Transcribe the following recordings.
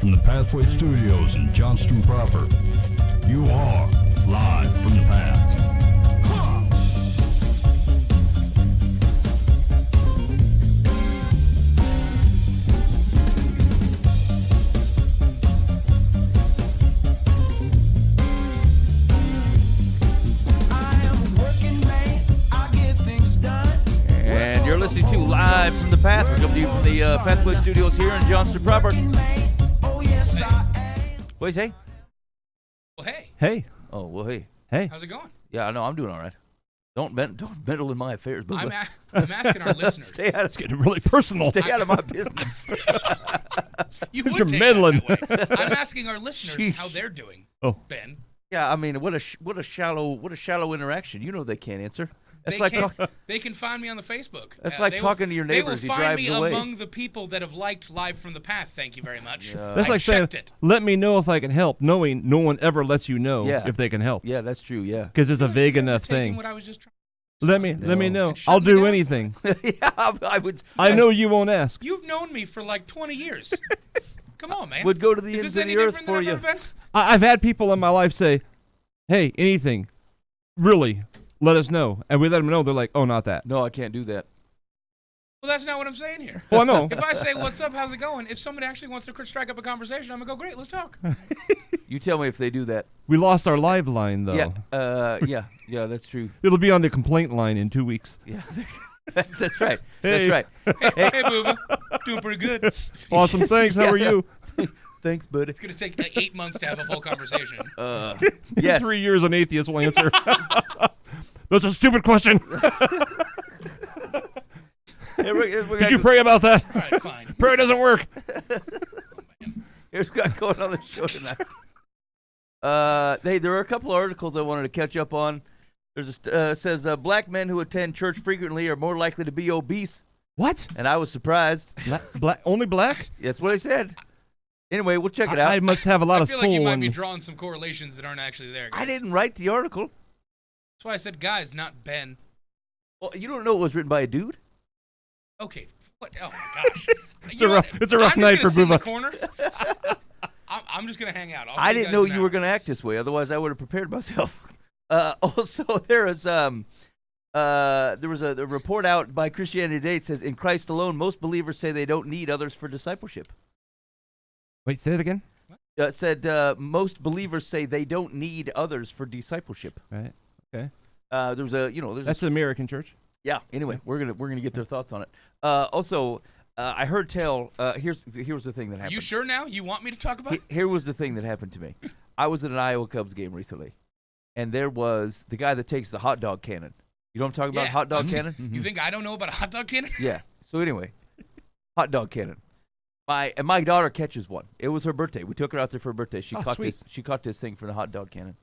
from the Pathway Studios in Johnston proper. You are live from the path. And you're listening to Live from the Path. We're coming to you from the Pathway Studios here in Johnston proper. What do you say? Well, hey. Hey. Oh, well, hey. Hey. How's it going? Yeah, I know. I'm doing all right. Don't meddle in my affairs, Boova. I'm asking our listeners. It's getting really personal. Stay out of my business. You You're would take meddling. that that way. I'm asking our listeners how they're doing. Oh. Ben. Yeah, I mean, what a shallow interaction. You know they can't answer. That's They can find me on the Facebook. That's like talking to your neighbors. They He will find drives me away. among the people that have liked Live from the Path. Thank you very much. That's I like saying, checked it. let me know if I can help, knowing no one ever lets you know if they can help. Yeah, that's true. Yeah. Because it's a vague You guys are enough taking thing. What I was just trying. Let me know. And shut I'll me do down anything. Yeah, I would. I know you won't ask. You've known me for like 20 years. Come on, man. Would go to the Is ends this of any the earth different for than you. I've ever been? I've had people in my life say, hey, anything. Really, let us know. And we let them know. They're like, oh, not that. No, I can't do that. Well, that's not what I'm saying here. Well, no. If I say, what's up, how's it going? If somebody actually wants to strike up a conversation, I'm going to go, great, let's talk. You tell me if they do that. We lost our live line, though. Yeah, that's true. It'll be on the complaint line in 2 weeks. Yeah, that's right. Hey. That's right. Hey, Boova. Doing pretty good. Awesome. Thanks. How are you? Thanks, buddy. It's going to take 8 months to have a full conversation. Yes. 3 years an atheist will answer. That's a stupid question. Did you pray about that? All right, fine. Prayer doesn't work. Here's what we got going on the show tonight. There are a couple of articles I wanted to catch up on. There's says black men who attend church frequently are more likely to be obese. What? And I was surprised. Black? Only black? That's what I said. Anyway, we'll check it out. I must have a lot I of feel soul like you might in be me. drawing some correlations that aren't actually there, guys. I didn't write the article. That's why I said guys, not Ben. Well, you don't know it was written by a dude? Okay. What? Oh, my gosh. It's a rough night for Boova. Corner. I'm just going to hang out. I didn't know you were going to act this way. Otherwise, I would have prepared myself. Also, there was a report out by Christianity Today. It says, in Christ alone, most believers say they don't need others for discipleship. Wait, say it again? It said most believers say they don't need others for discipleship. Right. Okay. There was That's the American church. Yeah. Anyway, we're gonna get their thoughts on it. Also, I heard tell. Here's the thing that happened. You sure now? You want me to talk about it? Here was the thing that happened to me. I was at an Iowa Cubs game recently, and there was the guy that takes the hot dog cannon. You know what I'm talking about? Yeah. Hot dog cannon. You think I don't know about a hot dog cannon? Yeah. So anyway, hot dog cannon. My daughter catches one. It was her birthday. We took her out there for her birthday. She caught this thing for the hot dog cannon,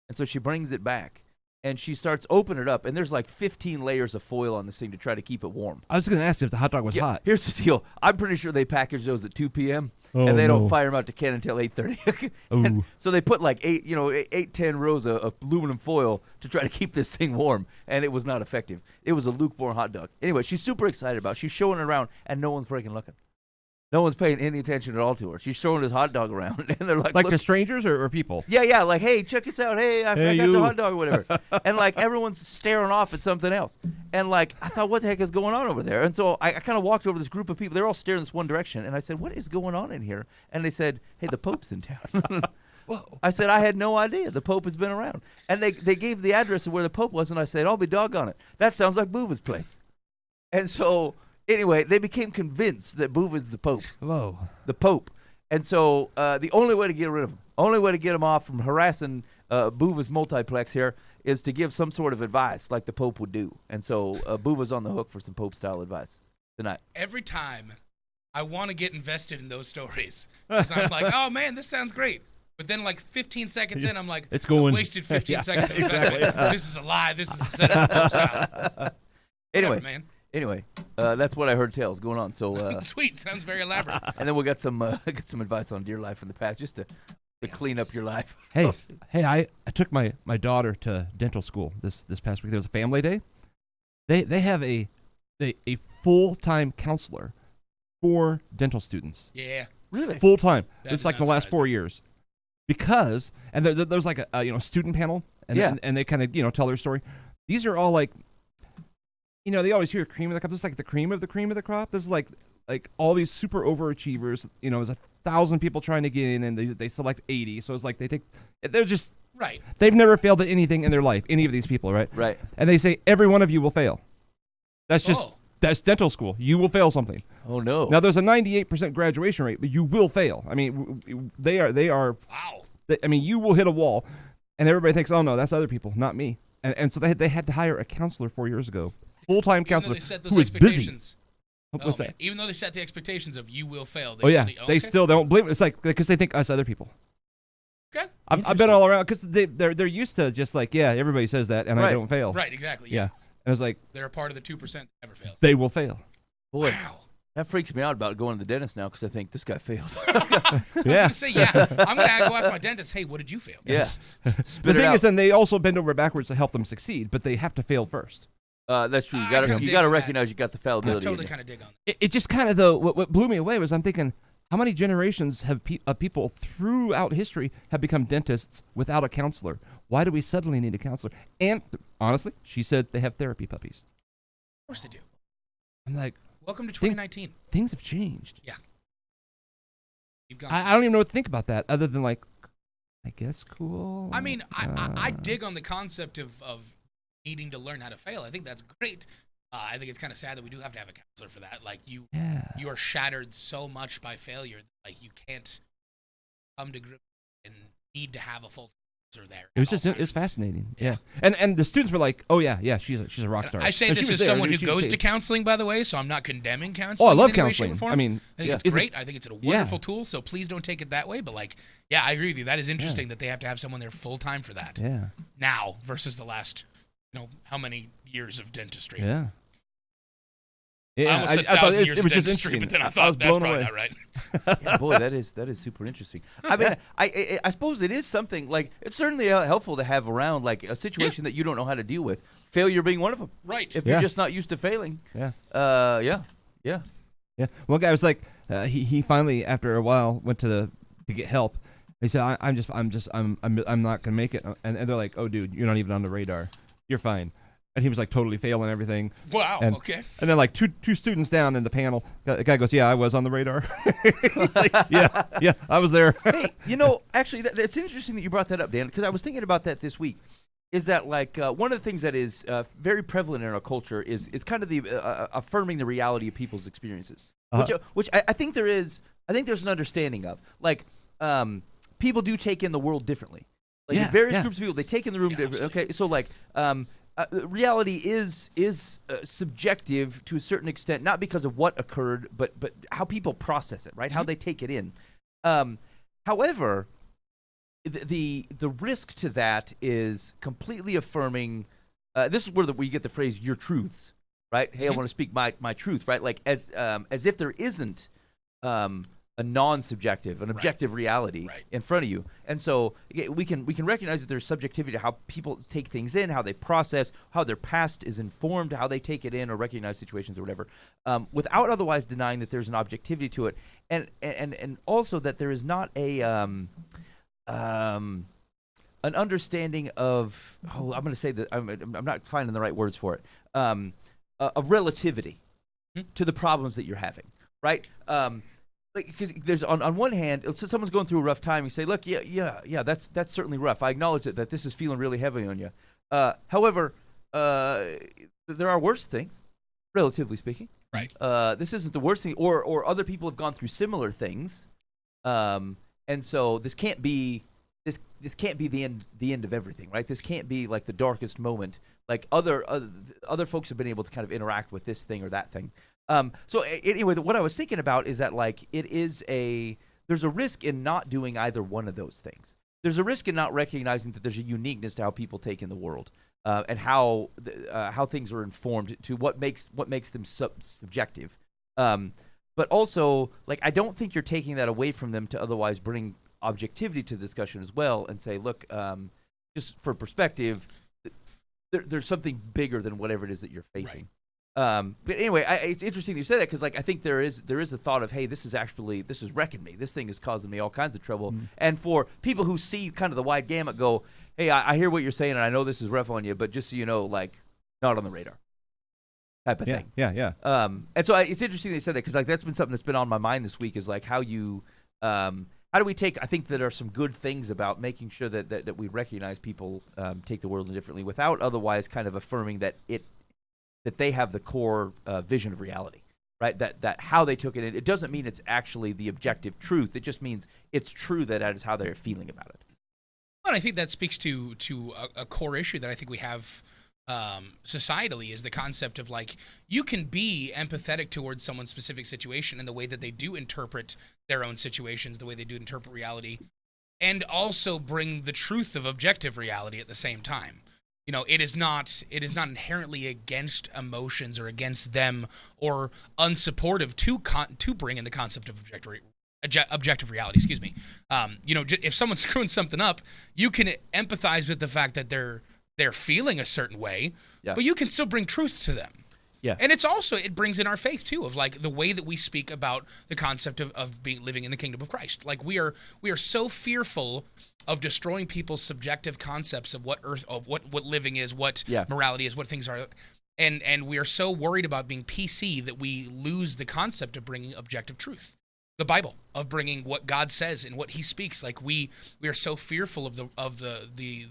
and so she brings it back. And she starts opening it up, and there's like 15 layers of foil on this thing to try to keep it warm. I was going to ask if the hot dog was hot. Here's the deal. I'm pretty sure they package those at 2 p.m., and they don't fire them out to can until 8:30. So they put like 10 rows of aluminum foil to try to keep this thing warm, and it was not effective. It was a lukewarm hot dog. Anyway, she's super excited about it. She's showing it around, and no one's freaking looking. No one's paying any attention at all to her. She's showing this hot dog around, and they're like, Like to strangers or people? Yeah, like, hey, check this out. Hey, I got you. the hot dog or whatever. And, like, everyone's staring off at something else. And, like, I thought, what the heck is going on over there? And so I kind of walked over to this group of people. They're all staring this one direction. And I said, what is going on in here? And they said, hey, the Pope's in town. I said, I had no idea. The Pope has been around. And they gave the address of where the Pope was, and I said, I'll be doggone it. That sounds like Boova's place. And so... Anyway, they became convinced that Boova's the Pope. Whoa. The Pope. And so the only way to get rid of him, only way to get him off from harassing Boova's multiplex here is to give some sort of advice like the Pope would do. And so Boova's on the hook for some Pope-style advice tonight. Every time I want to get invested in those stories. Because I'm like, oh, man, this sounds great. But then like 15 seconds in, I'm like, it's going. I wasted 15 seconds of exactly. investment. This is a lie. This is a setup. Pope-style. Anyway, man. Anyway, that's what I heard tales going on. So sweet, sounds very elaborate. And then we'll get some advice on Dear Life in the Past, just to clean up your life. Hey, I took my daughter to dental school this past week. There was a family day. They have a full-time counselor for dental students. Yeah. Really? Full time. That This is is like the not last surprising. 4 years, because there's like a student panel, and Yeah. and they kind of tell their story. These are all like, they always hear cream of the crop. This is like the cream of the crop. This is like all these super overachievers. There's 1,000 people trying to get in, and they select 80. So it's like they're just Right. they've never failed at anything in their life. Any of these people, right? Right. And they say every one of you will fail. That's just Oh. that's dental school. You will fail something. Oh no. Now there's a 98% graduation rate, but you will fail. I mean, they are. Wow. I mean, you will hit a wall, and everybody thinks, oh no, that's other people, not me. And so they had to hire a counselor 4 years ago, full-time Even though counselor they set those who is busy. expectations. What's Oh, that? man. Even though they set the expectations of you will fail. They Oh yeah, still, they still don't believe it. It's like because they think us other people. Okay. I've been all around because they're used to just like, yeah, everybody says that, and I Right. don't fail. Right. Exactly. Yeah, and it's like They're a part of the 2% that never fails. they will fail. Boy, Wow. that freaks me out about going to the dentist now because I think this guy failed. Yeah. Say yeah. I'm gonna go ask my dentist. Hey, what did you fail? Yeah. The Spit it thing out. is, and they also bend over backwards to help them succeed, but they have to fail first. That's true. I You can got dig to on that. recognize you got the I fallibility. in totally you. kind of dig on that. It just kind of though what blew me away was I'm thinking how many generations have people throughout history have become dentists without a counselor? Why do we suddenly need a counselor? And honestly, she said they have therapy puppies. Of course they do. I'm like, Welcome to 2019. things have changed. You've gone. I don't even know what to think about that other than like, I guess cool. I mean, I dig on the concept of needing to learn how to fail. I think that's great. I think it's kind of sad that we do have to have a counselor for that. Like you are shattered so much by failure, like you can't come to grips and need to have a full counselor there. It was just it's fascinating. Yeah. And the students were like, oh yeah, she's a rock star. I say And she this was as there. someone who She was goes safe. to counseling, by the way, so I'm not condemning counseling. Oh, I love in any way, shape, counseling. or form. I mean, I think it's it's great. I think it's a wonderful tool. So please don't take it that way. But like, yeah, I agree with you. That is interesting that they have to have someone there full time for that. Yeah. Now versus the last, how many years of dentistry. Yeah. I Yeah, almost said I thought 1,000 it years was of just dentistry, interesting. but then I was thought that's blown probably away. not right. Yeah, boy, that is super interesting. I mean, I suppose it is something like it's certainly helpful to have around like a situation that you don't know how to deal with. Failure being one of them. Right. If Yeah. you're just not used to failing. Yeah. Yeah. Yeah. One guy was like, he finally after a while went to get help. He said, I'm not gonna make it. And they're like, oh dude, you're not even on the radar. You're fine. And he was like totally failing everything. Wow. And, Okay. And then like two students down in the panel, the guy goes, yeah, I was on the radar. He's like, yeah, I was there. Hey, actually, it's interesting that you brought that up, Dan, because I was thinking about that this week. Is that like one of the things that is very prevalent in our culture is kind of the affirming the reality of people's experiences, which I think there is. I think there's an understanding of like people do take in the world differently. Like Yeah, various yeah. groups of people, they take in the room differently. absolutely. Okay, so like reality is subjective to a certain extent, not because of what occurred, but how people process it, right? How they take it in. However, the risk to that is completely affirming. This is where we get the phrase "your truths," right? Hey, I want to speak my truth, right? Like as if there isn't a non-subjective, an objective reality in front of you. And so we can recognize that there's subjectivity to how people take things in, how they process, how their past is informed, how they take it in or recognize situations or whatever, without otherwise denying that there's an objectivity to it, and also that there is not an understanding of I'm going to say that I'm not finding the right words for it, of relativity to the problems that you're having, right? Because there's on one hand, so someone's going through a rough time. You say, "Look, yeah, that's certainly rough. I acknowledge that this is feeling really heavy on you." However, there are worse things, relatively speaking. Right. This isn't the worst thing, or other people have gone through similar things, and so this can't be the end of everything, right? This can't be like the darkest moment. Like other folks have been able to kind of interact with this thing or that thing. So anyway, what I was thinking about is that like there's a risk in not doing either one of those things. There's a risk in not recognizing that there's a uniqueness to how people take in the world, and how things are informed to what makes them subjective. But also, like, I don't think you're taking that away from them to otherwise bring objectivity to the discussion as well and say, look, just for perspective, there's something bigger than whatever it is that you're facing. But anyway, it's interesting you say that because like I think there is a thought of, hey, this is wrecking me. This thing is causing me all kinds of trouble. And for people who see kind of the wide gamut, go, hey, I hear what you're saying, and I know this is rough on you, but just so you know, like, not on the radar, type of thing. Yeah. And so it's interesting they said that because like that's been something that's been on my mind this week is like how you. How do we take? I think that there are some good things about making sure that we recognize people take the world differently without otherwise kind of affirming that they have the core vision of reality, right? That how they took it. It doesn't mean it's actually the objective truth. It just means it's true that is how they're feeling about it. And I think that speaks to a core issue that I think we have societally is the concept of like you can be empathetic towards someone's specific situation and the way that they do interpret their own situations, the way they do interpret reality, and also bring the truth of objective reality at the same time. You know, it is not inherently against emotions or against them or unsupportive to bring in the concept of objective reality. Excuse me. You know, if someone's screwing something up, you can empathize with the fact that they're feeling a certain way, but you can still bring truth to them. Yeah. And it brings in our faith too, of like the way that we speak about the concept of living in the kingdom of Christ. Like we are so fearful of destroying people's subjective concepts of what living is, what morality is, what things are. And we are so worried about being PC that we lose the concept of bringing objective truth. The Bible, of bringing what God says and what he speaks. Like we are so fearful of the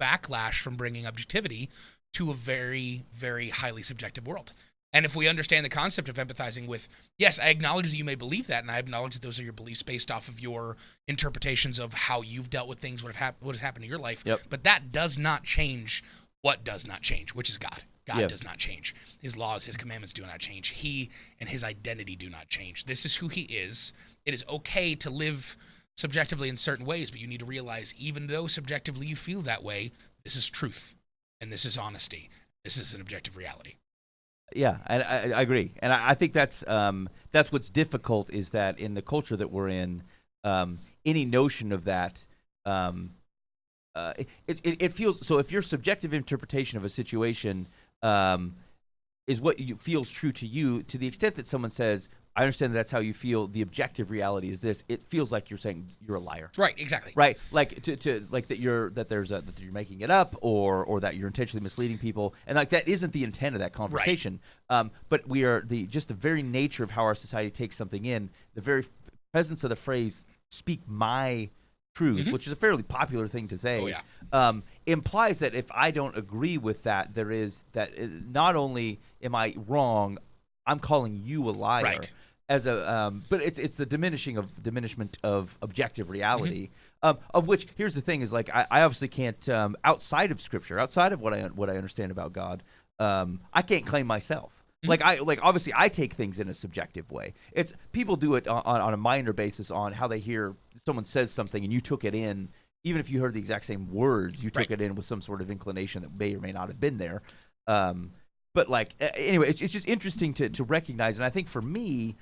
backlash from bringing objectivity to a very, very highly subjective world. And if we understand the concept of empathizing with, yes, I acknowledge that you may believe that, and I acknowledge that those are your beliefs based off of your interpretations of how you've dealt with things, what has happened in your life. Yep. But that does not change what does not change, which is God. God does not change. His laws, his commandments do not change. He and his identity do not change. This is who he is. It is okay to live subjectively in certain ways, but you need to realize even though subjectively you feel that way, this is truth, and this is honesty. This is an objective reality. Yeah, and I agree, and I think that's what's difficult is that in the culture that we're in, any notion of that, it feels so. If your subjective interpretation of a situation is what feels true to you, to the extent that someone says, I understand that's how you feel. The objective reality is this. It feels like you're saying you're a liar. Right. Exactly. Right. Like to like that you're making it up or that you're intentionally misleading people, and like that isn't the intent of that conversation. Right. But we are the very nature of how our society takes something in. The very presence of the phrase "speak my truth," which is a fairly popular thing to say, implies that if I don't agree with that, there is that not only am I wrong, I'm calling you a liar. Right. As but it's the diminishment of objective reality, of which here's the thing is like I obviously can't outside of Scripture, outside of what I understand about God, I can't claim myself. Like obviously I take things in a subjective way. It's people do it on a minor basis on how they hear someone says something and you took it in, even if you heard the exact same words, you took it in with some sort of inclination that may or may not have been there. But like anyway, it's just interesting to recognize, and I think for me,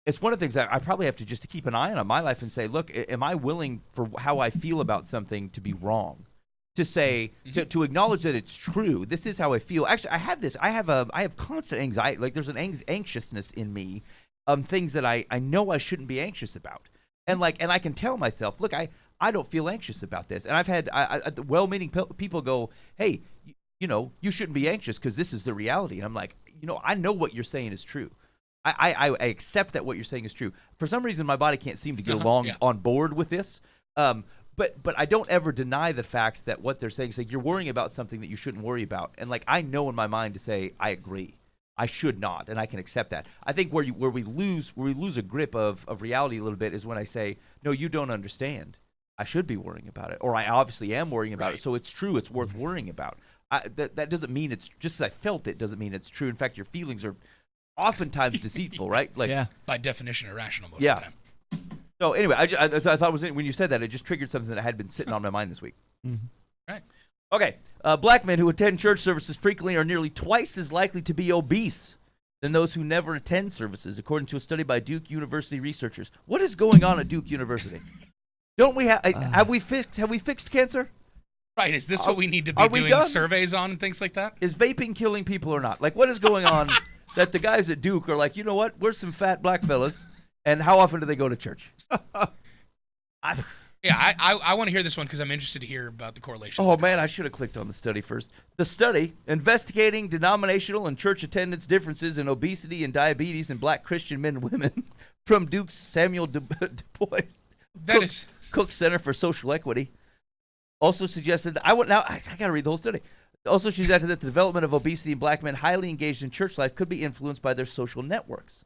it's one of the things that I probably have to keep an eye on my life and say, look, am I willing for how I feel about something to be wrong? To say to acknowledge that it's true. This is how I feel. Actually, I have this. I have constant anxiety. Like there's an anxiousness in me, things that I know I shouldn't be anxious about, and I can tell myself, look, I don't feel anxious about this, and I've had well-meaning people go, hey. You shouldn't be anxious because this is the reality. And I'm like, I know what you're saying is true. I accept that what you're saying is true. For some reason, my body can't seem to get along on board with this. But I don't ever deny the fact that what they're saying is like you're worrying about something that you shouldn't worry about. And like I know in my mind to say I agree. I should not, and I can accept that. I think where we lose a grip of reality a little bit is when I say, no, you don't understand. I should be worrying about it, or I obviously am worrying about it. So it's true. It's worth worrying about. That doesn't mean it's just because I felt it doesn't mean it's true. In fact, your feelings are oftentimes deceitful, right? Like by definition, irrational most of the time. So anyway, I thought it was when you said that it just triggered something that had been sitting on my mind this week. Right. Okay. Black men who attend church services frequently are nearly twice as likely to be obese than those who never attend services, according to a study by Duke University researchers. What is going on at Duke University? Don't we have we fixed cancer? Right. Is this what we need to be are we doing done? surveys on and things like that? Is vaping killing people or not? Like, what is going on that the guys at Duke are like, you know what? We're some fat black fellas, and how often do they go to church? Yeah, I want to hear this one because I'm interested to hear about the correlation. Oh, man, I should have clicked on the study first. The study, investigating denominational and church attendance differences in obesity and diabetes in black Christian men and women from Duke's Samuel Du Bois Cook Center for Social Equity, also suggested that I got to read the whole study. Also suggested that the development of obesity in black men highly engaged in church life could be influenced by their social networks.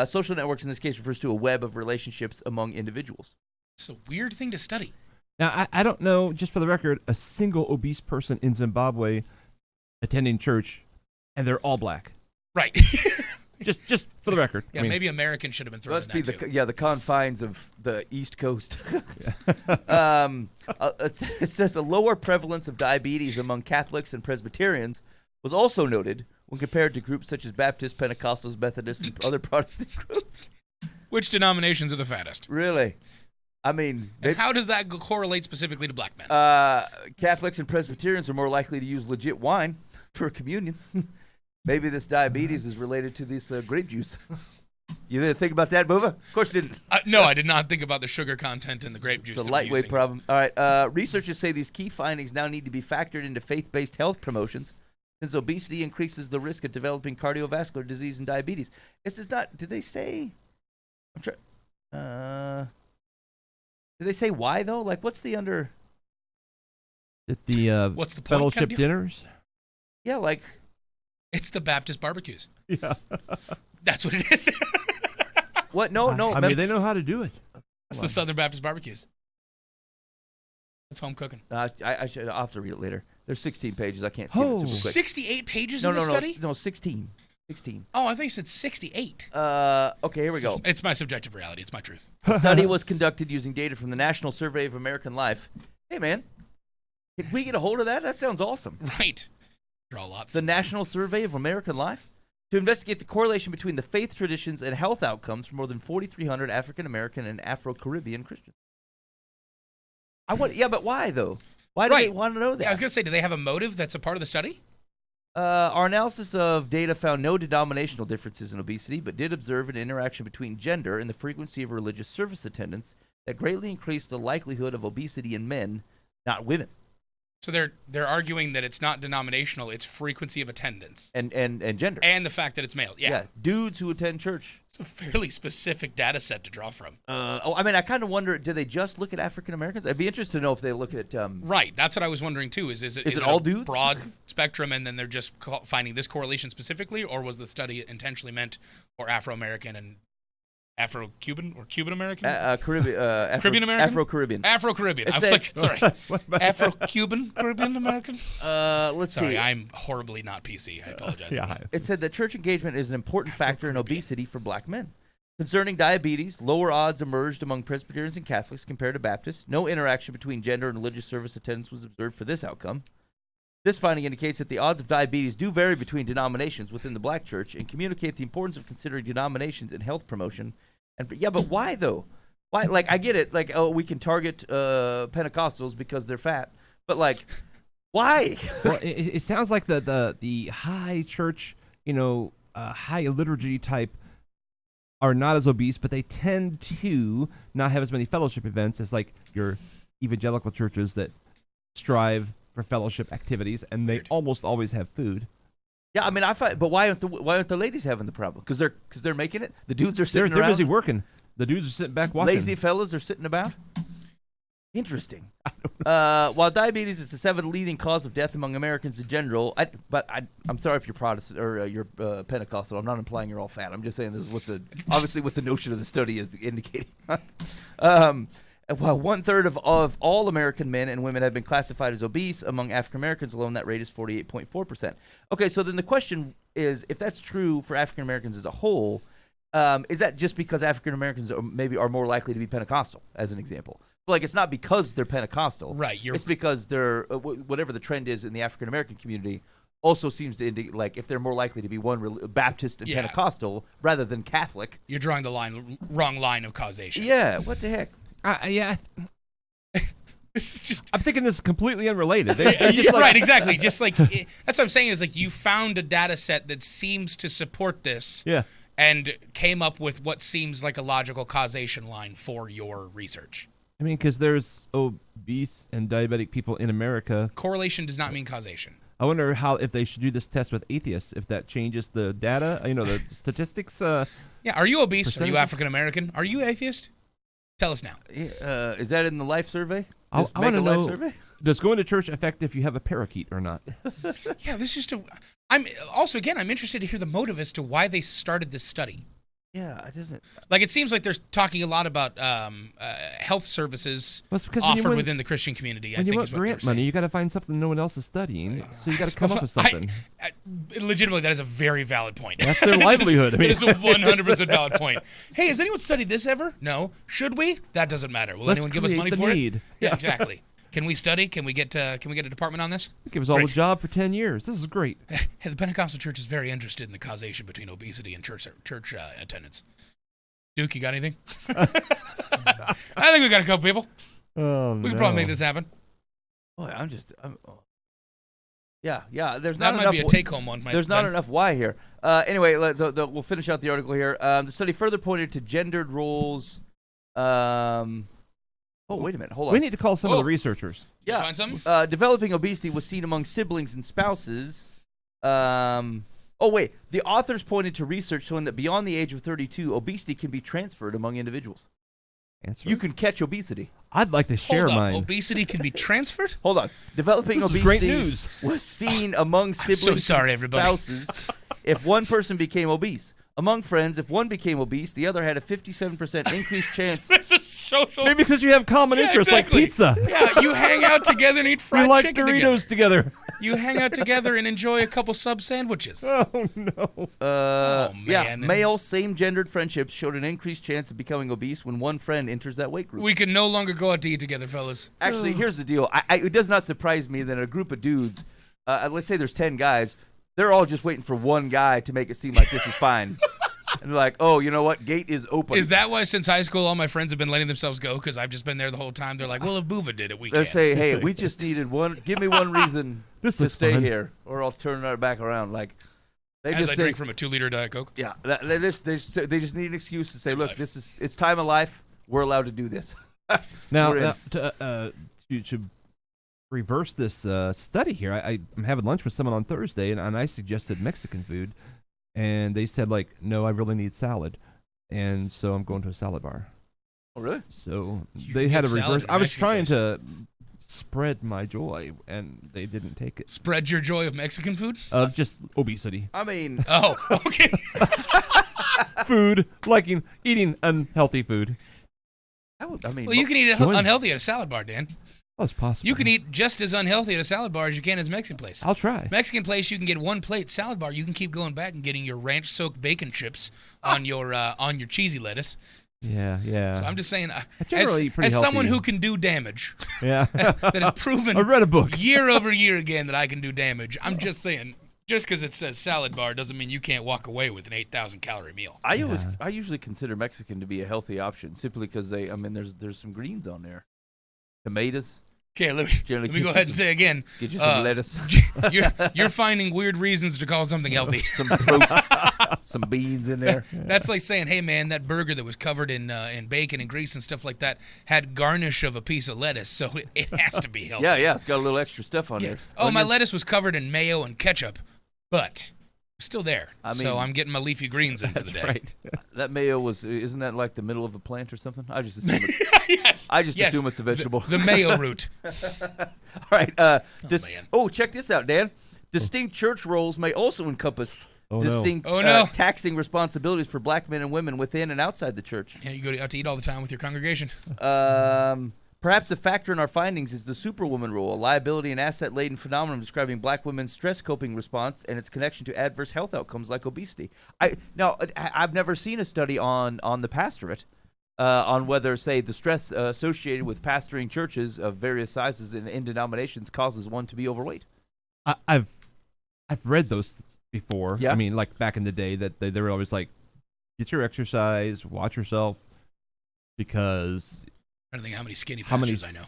Social networks in this case refers to a web of relationships among individuals. It's a weird thing to study. Now, I don't know, just for the record, a single obese person in Zimbabwe attending church, and they're all black. Right. just for the record. Yeah, maybe American should have been thrown Must in be that too. the confines of the East Coast. It says the lower prevalence of diabetes among Catholics and Presbyterians was also noted when compared to groups such as Baptists, Pentecostals, Methodists, and other Protestant groups. Which denominations are the fattest? Really? I mean, And how does that correlate specifically to black men? Catholics and Presbyterians are more likely to use legit wine for communion. Maybe this diabetes is related to this grape juice. You didn't think about that, Boova? Of course you didn't. No, I did not think about the sugar content in the grape juice. It's a that we're lightweight using. problem. All right. Researchers say these key findings now need to be factored into faith-based health promotions, since obesity increases the risk of developing cardiovascular disease and diabetes. This is not. Did they say? I'm trying. Did they say why though? Like, what's the under? At the What's the point, fellowship kind of? dinners? Yeah, like. It's the Baptist barbecues. Yeah. That's what it is. What? No. I mean, they know how to do it. It's the Southern Baptist barbecues. It's home cooking. I'll have to read it later. There's 16 pages. I can't skip it super quick. 68 pages in the study? No, 16. 16. Oh, I thought you said 68. Okay, here we go. It's my subjective reality. It's my truth. The study was conducted using data from the National Survey of American Life. Hey, man, can we get a hold of that? That sounds awesome. Right. Draw lots. The National Survey of American Life? To investigate the correlation between the faith traditions and health outcomes for more than 4,300 African American and Afro-Caribbean Christians. Yeah, but why, though? Why do they want to know that? Yeah, I was going to say, do they have a motive that's a part of the study? Our analysis of data found no denominational differences in obesity, but did observe an interaction between gender and the frequency of religious service attendance that greatly increased the likelihood of obesity in men, not women. So they're arguing that it's not denominational, it's frequency of attendance. And gender. And the fact that it's male. Yeah. Dudes who attend church. It's a fairly specific data set to draw from. I mean, I kind of wonder, do they just look at African Americans? I'd be interested to know if they look at... Right, that's what I was wondering too. Is it all a dudes? broad spectrum and then they're just finding this correlation specifically, or was the study intentionally meant for Afro-American and Afro-Cuban or Cuban-American? Caribbean. Caribbean-American? Afro-Caribbean. Afro-Caribbean. I was like, sorry. Afro-Cuban Caribbean-American? Let's see. Sorry, I'm horribly not PC. I apologize. Yeah. It said that church engagement is an important factor in obesity for black men. Concerning diabetes, lower odds emerged among Presbyterians and Catholics compared to Baptists. No interaction between gender and religious service attendance was observed for this outcome. This finding indicates that the odds of diabetes do vary between denominations within the black church and communicate the importance of considering denominations in health promotion. But why though? Why? Like, I get it. Like, oh, we can target Pentecostals because they're fat, but like, why? Well, it sounds like the high church, high liturgy type are not as obese, but they tend to not have as many fellowship events as like your evangelical churches that strive for fellowship activities, and they almost always have food. Yeah, I mean, I find, but why aren't the ladies having the problem? Because they're making it. The dudes are sitting around. They're busy working. The dudes are sitting back watching. Lazy fellas are sitting about. Interesting. While diabetes is the 7th leading cause of death among Americans in general, I'm sorry if you're Protestant or you're Pentecostal. I'm not implying you're all fat. I'm just saying this is obviously what the notion of the study is indicating. While 1/3 of all American men and women have been classified as obese, among African Americans alone, that rate is 48.4%. Okay, so then the question is, if that's true for African Americans as a whole, is that just because African Americans are more likely to be Pentecostal, as an example? Like, it's not because they're Pentecostal. Right. It's because they're whatever the trend is in the African American community also seems to indicate, like, if they're more likely to be Baptist and Pentecostal rather than Catholic. You're drawing the wrong line of causation. Yeah, what the heck? Yeah. This is just. I'm thinking this is completely unrelated. They just Yeah, like, right, exactly. Just like that's what I'm saying is like you found a data set that seems to support this. Yeah. And came up with what seems like a logical causation line for your research. I mean, because there's obese and diabetic people in America. Correlation does not mean causation. I wonder if they should do this test with atheists, if that changes the data, the statistics. Yeah, are you obese? Are you Percentages? African American? Are you atheist? Tell us now. Is that in the life survey? I want to Life know, survey? does going to church affect if you have a parakeet or not? Yeah, this is I'm interested to hear the motive as to why they started this study. Yeah, it doesn't. Like, it seems like they're talking a lot about health services Well, it's because when you offered win- within the Christian community. When I you think want is what they're grant money, saying. you got to find something no one else is studying. So you got to come up with something. Legitimately, that is a very valid point. That's their livelihood. I mean, It is a 100% valid point. Hey, has anyone studied this ever? No. Should we? That doesn't matter. Will Let's anyone give us create money the for need. it? Yeah, exactly. Can we study? Can we get a department on this? Give us all Great. the job for 10 years. This is great. Hey, the Pentecostal church is very interested in the causation between obesity and church attendance. Duke, you got anything? I think we got a couple people. Oh, We can probably make this happen. Boy, yeah. There's That not might enough. be a take-home one. There's not enough why here. Anyway, we'll finish out the article here. The study further pointed to gendered roles. Oh, wait a minute. Hold on. We need to call some of the researchers. Did you find something? Developing obesity was seen among siblings and spouses. Oh, wait. The authors pointed to research showing that beyond the age of 32, obesity can be transferred among individuals. Answer. You can catch obesity. I'd like to share Hold up. mine. Obesity can be transferred? Hold on. Developing This is obesity great news. was seen among siblings sorry, and everybody. spouses if one person became obese. Among friends, if one became obese, the other had a 57% increased chance. This is social. Maybe because you have common interests exactly. like pizza. Yeah, you hang out together and eat fried We like chicken Doritos together. You hang out together and enjoy a couple sub sandwiches. Oh, no. Yeah, man. male same-gendered friendships showed an increased chance of becoming obese when one friend enters that weight group. We can no longer go out to eat together, fellas. Actually, here's the deal. It does not surprise me that a group of dudes, let's say there's 10 guys, they're all just waiting for one guy to make it seem like this is fine. And they're like, oh, you know what? Gate is open. Is that why since high school all my friends have been letting themselves go because I've just been there the whole time? They're like, well, if Boova did it, we They can. say, hey, we just needed give me one reason This to looks stay fun. here, or I'll turn it back around. Like, they As just I drink from a 2-liter Diet Coke. yeah, they just need an excuse to say, look, it's time of life. We're allowed to do this. Now, We're in. to reverse this study here, I'm having lunch with someone on Thursday, and I suggested Mexican food, and they said, like, no, I really need salad. And so I'm going to a salad bar. Oh, really? So You they can had a get salad reverse. at I was Mexican trying place. to spread my joy, and they didn't take it. Spread your joy of Mexican food? Of just obesity. I mean, Oh, okay. Food, eating unhealthy food. I mean, Well, you can eat Join- unhealthy at a salad bar, Dan. Oh, it's possible. You can eat just as unhealthy at a salad bar as you can at a Mexican place. I'll try. Mexican place, you can get one plate. Salad bar, you can keep going back and getting your ranch-soaked bacon chips on your cheesy lettuce. Yeah. So I'm just saying, generally as pretty someone healthy. who can do damage, Yeah. that has proven I read a book. year over year again that I can do damage. I'm just saying, just because it says salad bar doesn't mean you can't walk away with an 8,000 calorie meal. I usually consider Mexican to be a healthy option simply because there's some greens on there, tomatoes. Okay, let Generally me go gives ahead you and say again. Get you some lettuce, You're finding weird reasons to call something healthy. some beans in there. That's like saying, hey man, that burger that was covered in bacon and grease and stuff like that had garnish of a piece of lettuce, so it has to be healthy. Yeah, it's got a little extra stuff on Yeah. there. Oh, my Onions. lettuce was covered in mayo and ketchup, but it's still there. I So mean- I'm getting my leafy greens in for the That's day. right. That mayo isn't that like the middle of a plant or something? I just assume Yes. Yes. assume it's a vegetable. The mayo root. All right. man. Check this out, Dan. Distinct church roles may also encompass Oh, no. distinct Oh, no. taxing responsibilities for black men and women within and outside the church. Yeah, you go out to eat all the time with your congregation. Perhaps a factor in our findings is the superwoman rule, a liability and asset-laden phenomenon describing black women's stress coping response and its connection to adverse health outcomes like obesity. I've never seen a study on the pastorate on whether, say, the stress associated with pastoring churches of various sizes and in denominations causes one to be overweight. I've read those before. Yeah? I mean, like back in the day, that they were always like, get your exercise, watch yourself, because I don't think how many skinny how many pastors I know.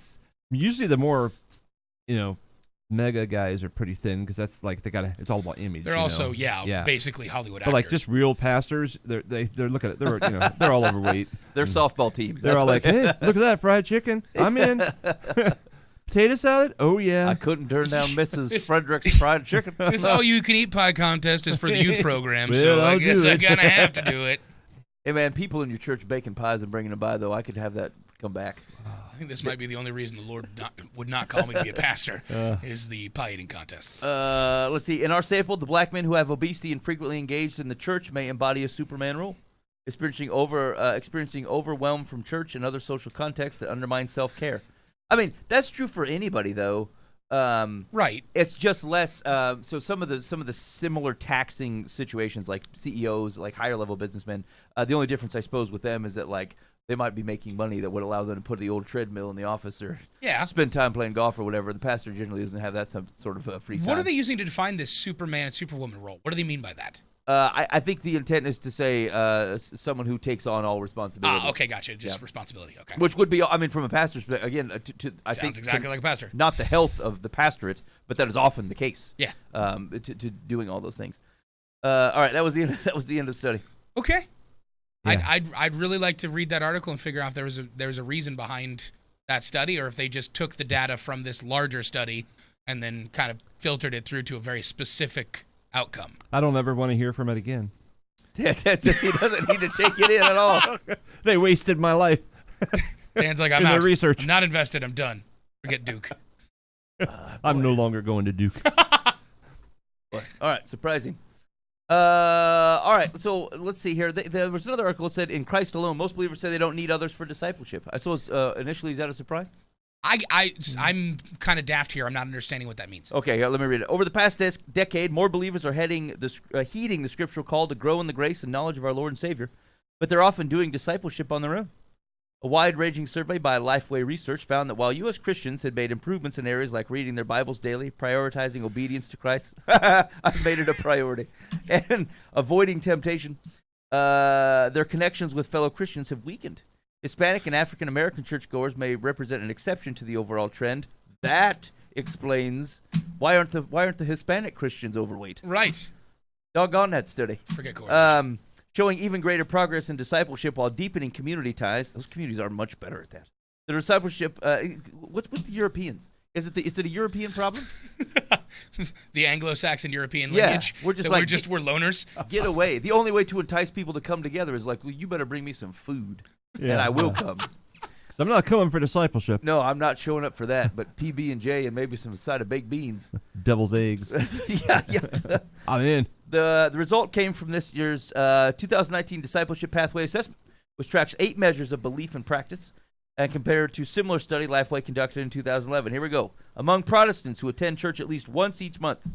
Usually the more, mega guys are pretty thin because that's like it's all about image. They're also basically Hollywood actors. But like just real pastors, they're looking at they're all overweight. Their softball team. They're all like, hey, look at that fried chicken. I'm in. Potato salad? Oh yeah. I couldn't turn down Mrs. Frederick's fried chicken. This all-you-can-eat pie contest is for the youth program, Well, so I I'll guess do I'm it. gonna have to do it. Hey man, people in your church baking pies and bringing them by though. I could have that come back. I think this might be the only reason the Lord would not call me to be a pastor is the pie eating contest. Let's see. In our sample, the black men who have obesity and frequently engaged in the church may embody a Superman role, experiencing overwhelm from church and other social contexts that undermine self-care. I mean, that's true for anybody though. Right. It's just less. So some of the similar taxing situations, like CEOs, like higher level businessmen. The only difference, I suppose, with them is that like they might be making money that would allow them to put the old treadmill in the office or spend time playing golf or whatever. The pastor generally doesn't have that some sort of free time. What are they using to define this Superman and Superwoman role? What do they mean by that? I think the intent is to say someone who takes on all responsibilities. Okay, gotcha. Just responsibility. Okay. Which would be, I mean, from a pastor's perspective, again, I Sounds think exactly like a pastor. Not the health of the pastorate, but that is often the case. Yeah. To doing all those things. All right, that was the end. That was the end of the study. Okay. Yeah. I'd really like to read that article and figure out if there was a reason behind that study, or if they just took the data from this larger study and then kind of filtered it through to a very specific outcome. I don't ever want to hear from it again. That's if he doesn't need to take it in at all. They wasted my life. Dan's like, I'm In their out. research. I'm not invested. I'm done. Forget Duke. I'm no longer going to Duke. All right, surprising. All right, so let's see here. There was another article that said, in Christ alone, most believers say they don't need others for discipleship. I suppose initially, is that a surprise? I'm kind of daft here. I'm not understanding what that means. Okay, here, let me read it. Over the past decade, more believers are heeding the scriptural call to grow in the grace and knowledge of our Lord and Savior, but they're often doing discipleship on their own. A wide-ranging survey by Lifeway Research found that while U.S. Christians had made improvements in areas like reading their Bibles daily, prioritizing obedience to Christ, I've made it a priority, and avoiding temptation, their connections with fellow Christians have weakened. Hispanic and African American churchgoers may represent an exception to the overall trend. That explains why aren't the Hispanic Christians overweight? Right. Doggone that study. Forget coordination. Showing even greater progress in discipleship while deepening community ties. Those communities are much better at that. The discipleship. What's with the Europeans? Is it a European problem? The Anglo-Saxon European lineage. We're just we're loners. Get away. The only way to entice people to come together is like, you better bring me some food, and I will come. So I'm not coming for discipleship. No, I'm not showing up for that. But PB&J and maybe some side of baked beans. Devil's eggs. yeah. I'm in. The result came from this year's 2019 Discipleship Pathway Assessment, which tracks 8 measures of belief and practice, and compared to similar study Lifeway conducted in 2011. Here we go. Among Protestants who attend church at least once each month,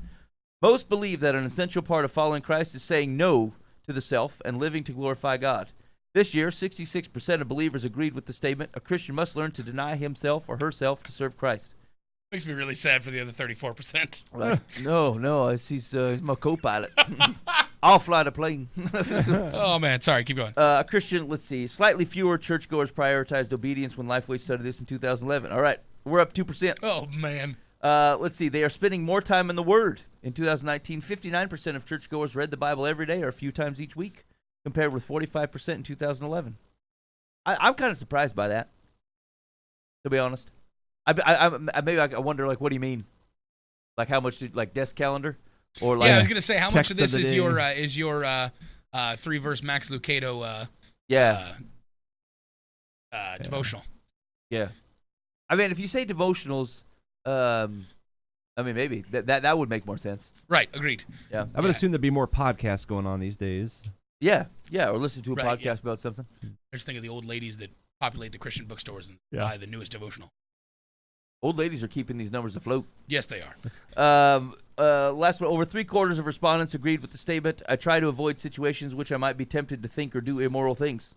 most believe that an essential part of following Christ is saying no to the self and living to glorify God. This year, 66% of believers agreed with the statement, a Christian must learn to deny himself or herself to serve Christ. Makes me really sad for the other 34%. Like, no, he's my co-pilot. I'll fly the plane. Oh, man. Sorry. Keep going. A Christian, let's see, slightly fewer churchgoers prioritized obedience when Lifeway studied this in 2011. All right, we're up 2%. Oh, man. Let's see, they are spending more time in the Word. In 2019, 59% of churchgoers read the Bible every day or a few times each week, compared with 45% in 2011. I'm kind of surprised by that, to be honest. I wonder, like, what do you mean? Like, how much, like, desk calendar? Or like, yeah, I was going to say, how much of this of is the your 3-verse Max Lucado devotional? Yeah. I mean, if you say devotionals, I mean, maybe. That would make more sense. Right, agreed. Yeah. I would assume there'd be more podcasts going on these days. Yeah, or listen to a Right, podcast about something. I just think of the old ladies that populate the Christian bookstores and buy the newest devotional. Old ladies are keeping these numbers afloat. Yes, they are. Last one, over 3/4 of respondents agreed with the statement, I try to avoid situations which I might be tempted to think or do immoral things.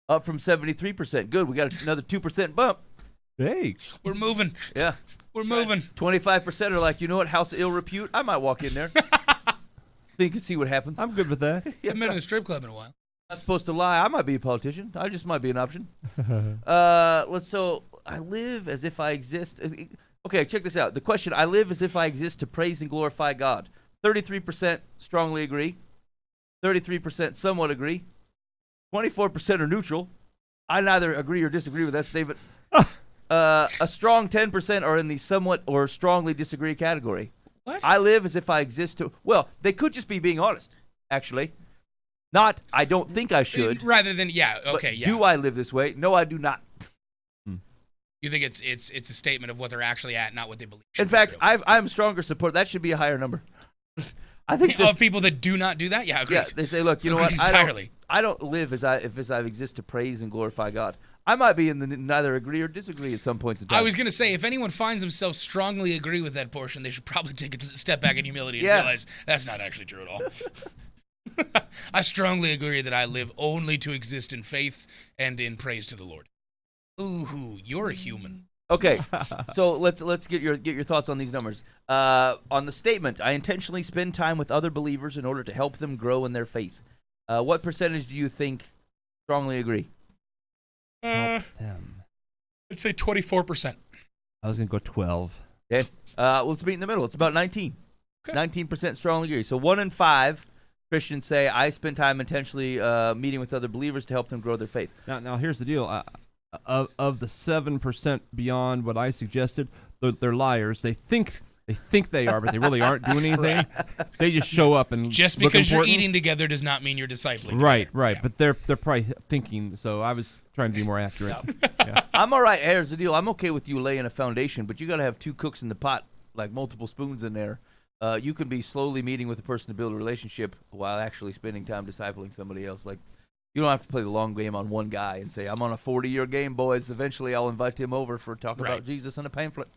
Up from 73%. Good, we got another 2% bump. Hey. We're moving. Yeah. We're moving. 25% are like, you know what, house of ill repute? I might walk in there. Think and see what happens. I'm good with that. I haven't been in the strip club in a while. Not supposed to lie. I might be a politician. I just might be an option. So I live as if I exist. Okay, check this out. The question: I live as if I exist to praise and glorify God. 33% strongly agree. 33% somewhat agree. 24% are neutral. I neither agree or disagree with that statement. A strong 10% are in the somewhat or strongly disagree category. What? I live as if I exist to. Well, they could just be being honest, actually. Not, I don't think I should. Rather than, yeah, okay, yeah. Do I live this way? No, I do not. You think it's a statement of what they're actually at, not what they believe. In fact, I'm stronger support. That should be a higher number. I think of people that do not do that. Yeah, agreed. Yeah, they say, look, you know what? Entirely. I don't live as I exist to praise and glorify God. I might be in the neither agree or disagree at some points in time. I was gonna say, if anyone finds themselves strongly agree with that portion, they should probably take a step back in humility and realize that's not actually true at all. I strongly agree that I live only to exist in faith and in praise to the Lord. Ooh, you're a human. Okay, so let's get your thoughts on these numbers. On the statement, I intentionally spend time with other believers in order to help them grow in their faith. What percentage do you think strongly agree? Help them. I'd say 24%. I was gonna go 12. Okay, let's meet in the middle. It's about 19. Okay. 19% strongly agree. So 1 in 5 Christians say, I spend time intentionally meeting with other believers to help them grow their faith. Now here's the deal. Of the 7% beyond what I suggested, they're liars. They think they are, but they really aren't doing anything. They just show up and just look because you're important. eating together does not mean you're discipling. Right. Yeah. But they're probably thinking. So I was trying to be more accurate. Yeah. I'm all right. Here's the deal. I'm okay with you laying a foundation, but you got to have 2 cooks in the pot, like multiple spoons in there. You can be slowly meeting with a person to build a relationship while actually spending time discipling somebody else. Like, you don't have to play the long game on one guy and say, I'm on a 40-year game, boys. Eventually, I'll invite him over for talking about Jesus and a pamphlet.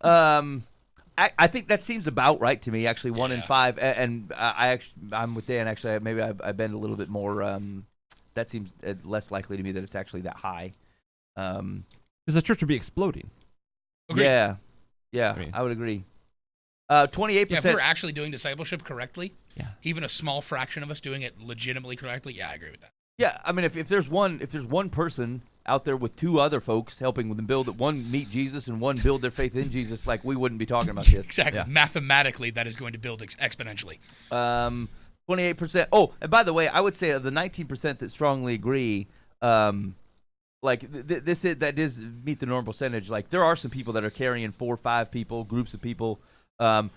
I think that seems about right to me, actually, 1 in 5. And I'm with Dan, actually. Maybe I bend a little bit more. That seems less likely to me that it's actually that high. Because the church would be exploding. Agreed. Yeah, I would agree. 28%. Yeah, if we're actually doing discipleship correctly, even a small fraction of us doing it legitimately correctly, I agree with that. Yeah, I mean, if there's one person out there with 2 other folks helping them build, one meet Jesus and one build their faith in Jesus, like, we wouldn't be talking about this. Exactly. Yeah. Mathematically, that is going to build exponentially. 28%. Oh, and by the way, I would say of the 19% that strongly agree, like that does meet the normal percentage. Like, there are some people that are carrying 4 or 5 people, groups of people. A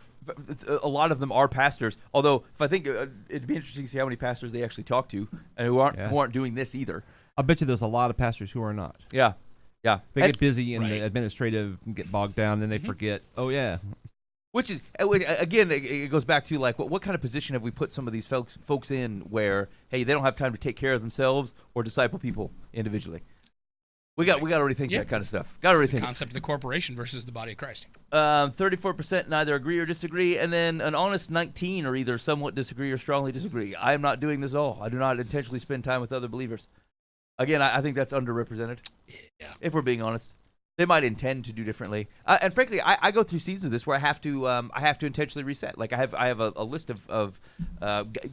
lot of them are pastors. Although, if I think it'd be interesting to see how many pastors they actually talk to, and who aren't doing this either. I bet you there's a lot of pastors who are not. Yeah. They get busy in the administrative and get bogged down, and then they forget. Oh yeah. Which is, again, it goes back to, like, what kind of position have we put some of these folks in where, hey, they don't have time to take care of themselves or disciple people individually. We got to rethink that kind of stuff. Got to rethink the concept of the corporation versus the body of Christ. 34% neither agree or disagree, and then an honest 19 are either somewhat disagree or strongly disagree. I am not doing this at all. I do not intentionally spend time with other believers. Again, I think that's underrepresented. Yeah. If we're being honest, they might intend to do differently. And frankly, I go through seasons of this where I have to intentionally reset. Like, I have a list of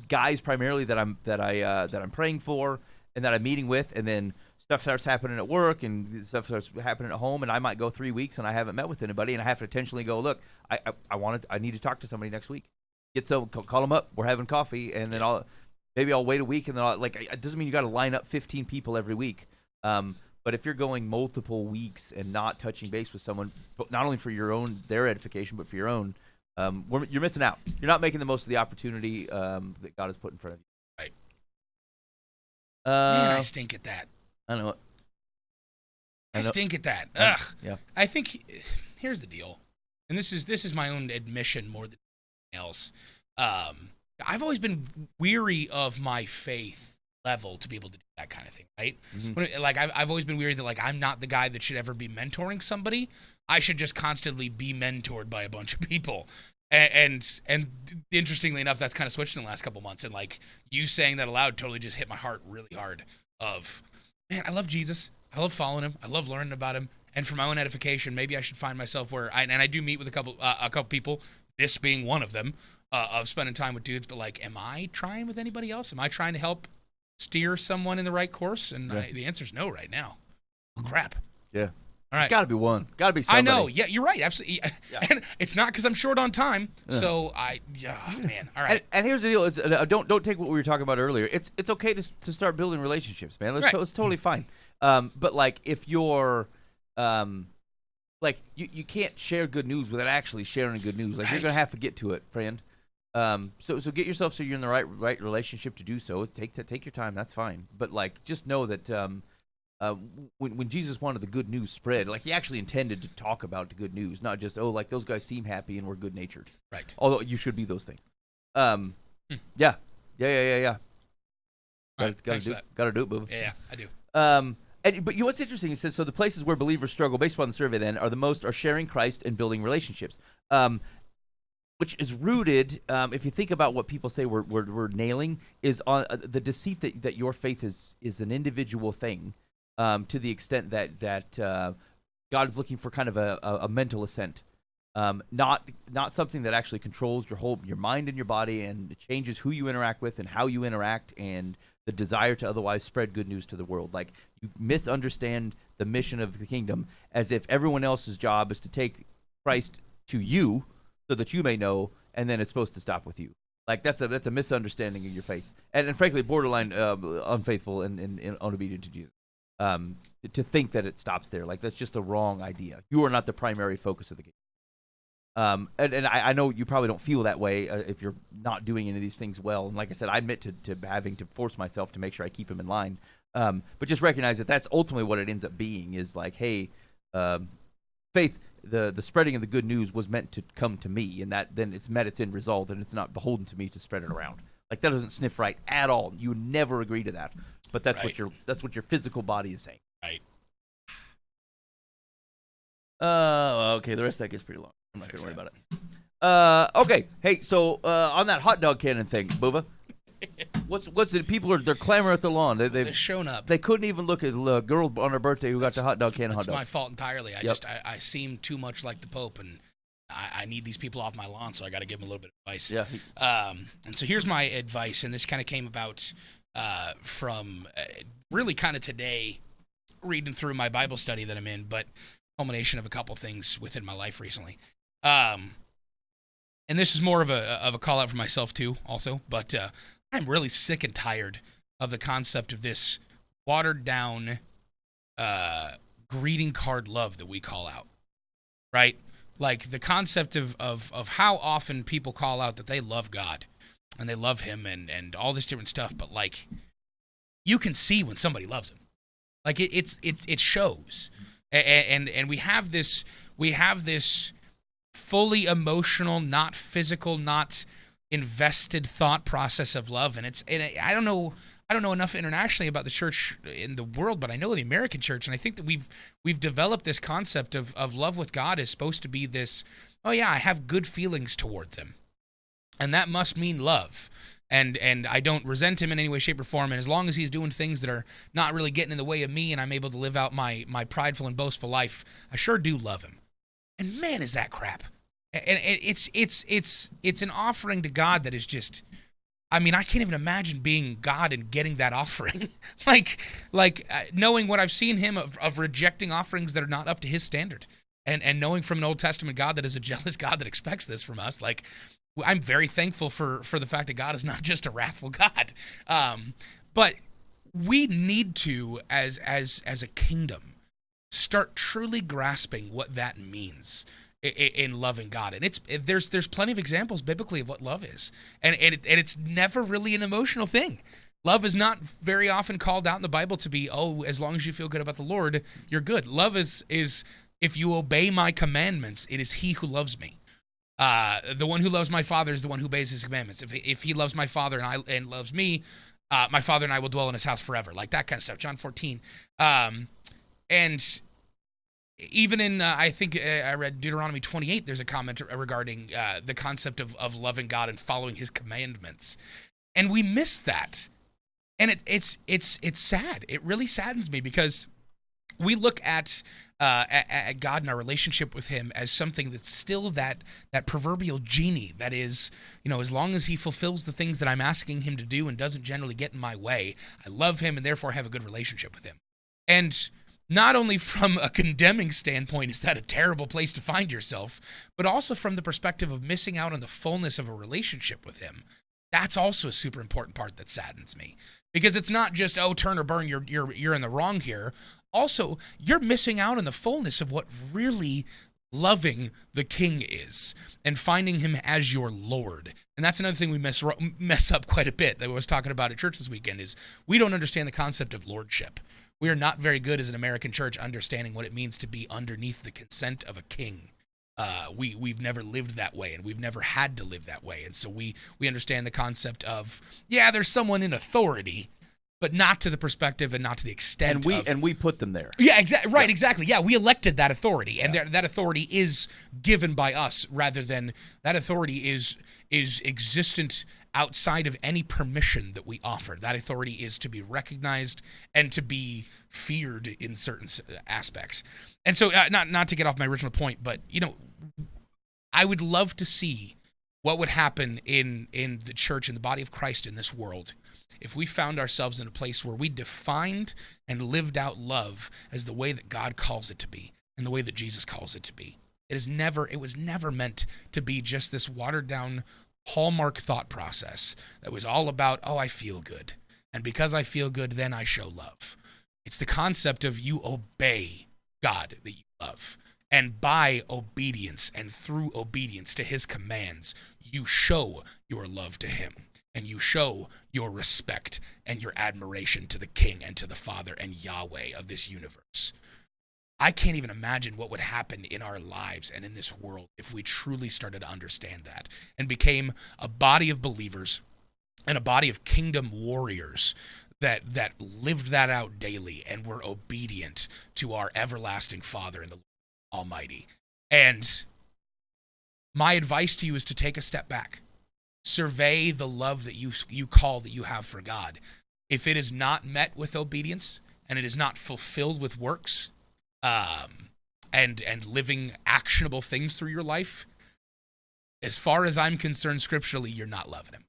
guys primarily that I'm praying for and that I'm meeting with, and then stuff starts happening at work and stuff starts happening at home, and I might go 3 weeks and I haven't met with anybody, and I have to intentionally go, look, I need to talk to somebody next week. Call them up. We're having coffee, and then I'll wait a week, and then it doesn't mean you got to line up 15 people every week. But if you're going multiple weeks and not touching base with someone, not only for their edification, but for your own, you're missing out. You're not making the most of the opportunity that God has put in front of you. Right. Man, I stink at that. I know it. I stink at that. Ugh. Yeah. I think here's the deal, and this is my own admission more than anything else. I've always been weary of my faith level to be able to do that kind of thing, right? Mm-hmm. I've always been weary that, like, I'm not the guy that should ever be mentoring somebody. I should just constantly be mentored by a bunch of people. And interestingly enough, that's kind of switched in the last couple months. And, like, you saying that aloud totally just hit my heart really hard. Of, man, I love Jesus. I love following him. I love learning about him. And for my own edification, maybe I should find myself where I do meet with a couple people, this being one of them, of spending time with dudes. But, like, am I trying with anybody else? Am I trying to help steer someone in the right course? And the answer is no right now. Oh, crap. Yeah. All right. Got to be one. Got to be somebody. I know. Yeah, you're right. Absolutely. Yeah. And it's not because I'm short on time. So man. All right. And here's the deal: it's, don't take what we were talking about earlier. It's okay to start building relationships, man. It's totally fine. But like if you're like you can't share good news without actually sharing good news. Like you're gonna have to get to it, friend. So get yourself so you're in the right relationship to do so. Take your time. That's fine. But like just know that when Jesus wanted the good news spread, like he actually intended to talk about the good news, not just like those guys seem happy and we're good natured. Right. Although you should be those things. Yeah. Gotta do it, Boova. Yeah, I do. But you know what's interesting? It says so the places where believers struggle, based upon the survey, then are sharing Christ and building relationships, which is rooted. If you think about what people say we're nailing, is on the deceit that your faith is an individual thing, to the extent that God is looking for kind of a mental assent, not something that actually controls your mind and your body and changes who you interact with and how you interact and the desire to otherwise spread good news to the world. Like you misunderstand the mission of the kingdom as if everyone else's job is to take Christ to you so that you may know, and then it's supposed to stop with you. Like that's a misunderstanding of your faith, and frankly, borderline unfaithful and unobedient to Jesus. To think that it stops there, like that's just a wrong idea. You are not the primary focus of the kingdom. And I know you probably don't feel that way if you're not doing any of these things well. And like I said, I admit to having to force myself to make sure I keep them in line. But just recognize that that's ultimately what it ends up being is like, hey, faith, the spreading of the good news was meant to come to me, and that then it's met its end result, and it's not beholden to me to spread it around. Like that doesn't sniff right at all. You would never agree to that. But that's what your physical body is saying. Right. Okay, the rest of that gets pretty long. I'm not going to worry about it. Okay, hey, so on that hot dog cannon thing, Boova, what's it? People they're clamoring at the lawn. They've shown up. They couldn't even look at the girl on her birthday who got the hot dog cannon. It's my fault entirely. I seem too much like the Pope, and I need these people off my lawn, so I got to give them a little bit of advice. Yeah. And so here's my advice, and this kind of came about from really kind of today, reading through my Bible study that I'm in, but culmination of a couple things within my life recently. And this is more of a call out for myself too, also. But I'm really sick and tired of the concept of this watered down greeting card love that we call out, right? Like the concept of how often people call out that they love God and they love Him and all this different stuff, but like you can see when somebody loves Him, like it shows, and we have this fully emotional, not physical, not invested thought process of love, and I don't know enough internationally about the church in the world, but I know the American church, and I think that we've developed this concept of love with God is supposed to be this, oh yeah, I have good feelings towards Him, and that must mean love, and I don't resent Him in any way, shape, or form, and as long as He's doing things that are not really getting in the way of me, and I'm able to live out my prideful and boastful life, I sure do love Him. And man, is that crap. And it's an offering to God that is just, I mean, I can't even imagine being God and getting that offering. like knowing what I've seen Him of rejecting offerings that are not up to His standard. And knowing from an Old Testament God that is a jealous God that expects this from us. Like, I'm very thankful for the fact that God is not just a wrathful God. But we need to, as a kingdom, start truly grasping what that means in loving God. And there's plenty of examples biblically of what love is. And it's never really an emotional thing. Love is not very often called out in the Bible to be, oh, as long as you feel good about the Lord, you're good. Love is if you obey my commandments, it is He who loves me. The one who loves my Father is the one who obeys His commandments. If He loves my Father and loves me, my Father and I will dwell in His house forever. Like that kind of stuff. John 14. And even in, I think I read Deuteronomy 28, there's a comment regarding the concept of loving God and following His commandments. And we miss that. And it's sad. It really saddens me because we look at God and our relationship with him as something that's still that proverbial genie that is, as long as he fulfills the things that I'm asking him to do and doesn't generally get in my way, I love him and therefore have a good relationship with him. And not only from a condemning standpoint is that a terrible place to find yourself, but also from the perspective of missing out on the fullness of a relationship with him. That's also a super important part that saddens me, because it's not just, oh, turn or burn, you're in the wrong here. Also, you're missing out on the fullness of what really loving the King is and finding him as your Lord. And that's another thing we mess up quite a bit that I was talking about at church this weekend is we don't understand the concept of lordship. We are not very good as an American church understanding what it means to be underneath the consent of a king. We've never lived that way, and we've never had to live that way. And so we understand the concept of, yeah, there's someone in authority, but not to the perspective and not to the extent and we put them there. Yeah, exactly. Right, exactly. Yeah, we elected that authority, and that authority is given by us rather than that authority is existent outside of any permission that we offer. That authority is to be recognized and to be feared in certain aspects. And so, not to get off my original point, but I would love to see what would happen in the church, in the body of Christ in this world, if we found ourselves in a place where we defined and lived out love as the way that God calls it to be and the way that Jesus calls it to be. It was never meant to be just this watered down hallmark thought process that was all about, oh, I feel good. And because I feel good, then I show love. It's the concept of you obey God that you love. And by obedience and through obedience to his commands, you show your love to him. And you show your respect and your admiration to the King and to the Father and Yahweh of this universe. I can't even imagine what would happen in our lives and in this world if we truly started to understand that and became a body of believers and a body of kingdom warriors that lived that out daily and were obedient to our everlasting Father and the Almighty. And my advice to you is to take a step back. Survey the love that you call that you have for God. If it is not met with obedience and it is not fulfilled with works and living actionable things through your life, as far as I'm concerned scripturally, you're not loving him.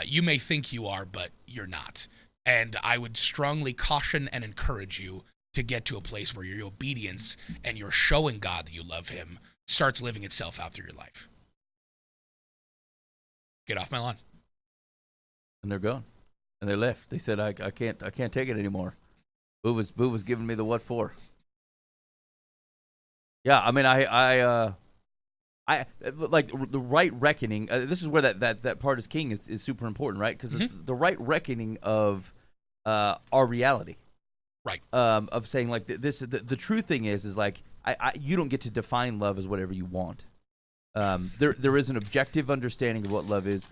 You may think you are, but you're not. And I would strongly caution and encourage you to get to a place where your obedience and your showing God that you love him starts living itself out through your life. Get off my lawn. And they're gone. And they left. They said, I can't take it anymore. Boova's giving me the what for. Yeah, I mean, I like the right reckoning. This is where that part is king is super important, right? Because it's the right reckoning of our reality. Right. Of saying like the true thing is like you don't get to define love as whatever you want. There is an objective understanding of what love is.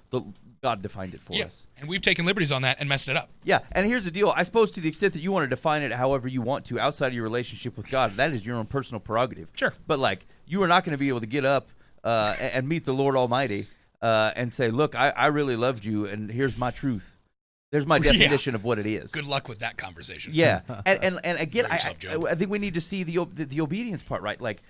God defined it for us. And we've taken liberties on that and messed it up. Yeah, and here's the deal. I suppose to the extent that you want to define it however you want to outside of your relationship with God, that is your own personal prerogative. Sure. But like, you are not going to be able to get up and meet the Lord Almighty and say, look, I really loved you, and here's my truth. There's my definition of what it is. Good luck with that conversation. Yeah, and again, I think we need to see the obedience part, right? Like,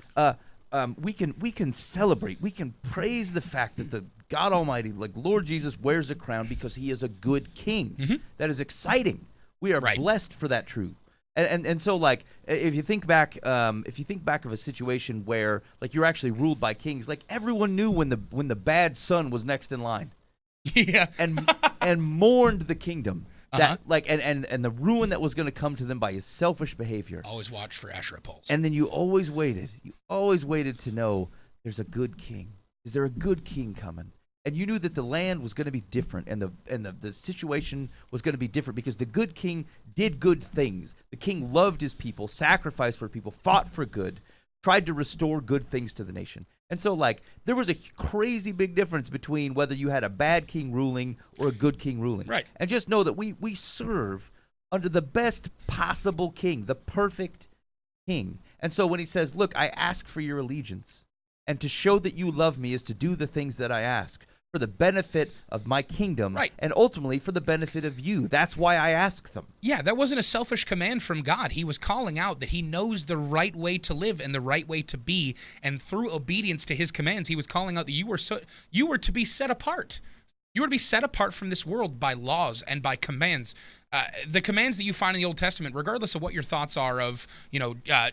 we can celebrate, we can praise the fact that the God Almighty, like Lord Jesus, wears a crown because he is a good king. Mm-hmm. That is exciting. We are blessed for that truth. And so like if you think back of a situation where like you're actually ruled by kings, like everyone knew when the bad son was next in line. Yeah. and mourned the kingdom. That like and the ruin that was going to come to them by his selfish behavior. Always watch for Asherah poles. And then you always waited to know there's a good king. Is there a good king coming? And you knew that the land was going to be different, and the situation was going to be different because the good king did good things. The king loved his people, sacrificed for people, fought for good, tried to restore good things to the nation. And so, like, there was a crazy big difference between whether you had a bad king ruling or a good king ruling. Right. And just know that we serve under the best possible king, the perfect king. And so when he says, look, I ask for your allegiance, and to show that you love me is to do the things that I ask. for the benefit of my kingdom, Right. and ultimately for the benefit of you. That's why I ask them. Yeah, that wasn't a selfish command from God. He was calling out that he knows the right way to live and the right way to be, and through obedience to his commands, he was calling out that you were to be set apart. You were to be set apart from this world by laws and by commands. The commands that you find in the Old Testament, regardless of what your thoughts are of,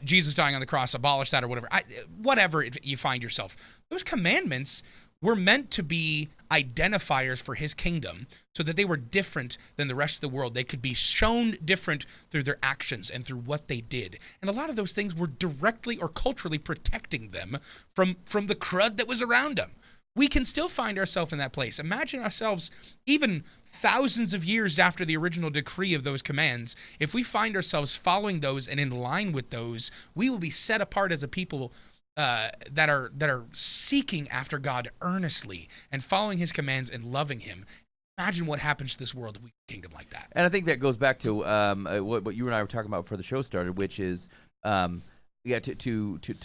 Jesus dying on the cross, abolish that or whatever, whatever you find yourself, those commandments were meant to be identifiers for his kingdom so that they were different than the rest of the world. They could be shown different through their actions and through what they did. And a lot of those things were directly or culturally protecting them from the crud that was around them. We can still find ourselves in that place. Imagine ourselves even thousands of years after the original decree of those commands. If we find ourselves following those and in line with those, we will be set apart as a people that are seeking after God earnestly and following his commands and loving him. Imagine what happens to this world if we have a kingdom like that. And I think that goes back to what you and I were talking about before the show started, which is to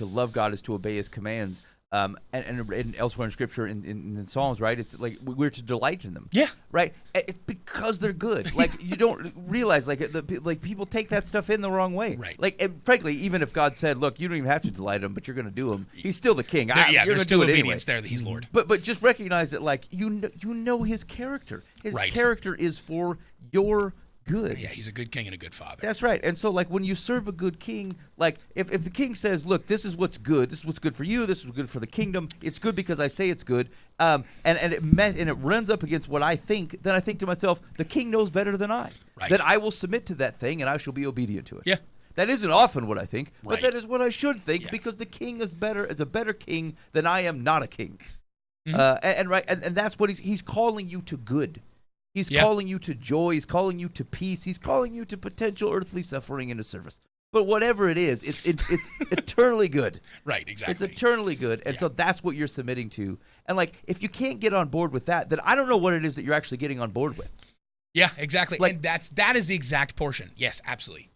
love God is to obey his commands. And elsewhere in Scripture, in Psalms, right? It's like we're to delight in them. Yeah. Right. It's because they're good. Like you don't realize, like people take that stuff in the wrong way. Right. Like, and frankly, even if God said, "Look, you don't even have to delight him, but you're going to do them," He's still the King. There's still do it obedience anyway. there that he's Lord. But just recognize that, like you know his character. His Right. character is for your good. Yeah, he's a good king and a good father. That's right. And so, like, when you serve a good king, like, if the king says, look, this is what's good for you, this is good for the kingdom, it's good because I say it's good, and it runs up against what I think, then I think to myself, the king knows better than I. Right. That I will submit to that thing, and I shall be obedient to it. Yeah. That isn't often what I think, but Right. that is what I should think, Yeah. because the king is a better king than I am not a king. Mm-hmm. And that's what he's calling you to good. He's Yeah. calling you to joy. He's calling you to peace. He's calling you to potential earthly suffering into service. But whatever it is, it's eternally good. Right, exactly. It's eternally good. And so that's what you're submitting to. And like, if you can't get on board with that, then I don't know what it is that you're actually getting on board with. Yeah, exactly. Like- And that is the exact portion. Yes, absolutely.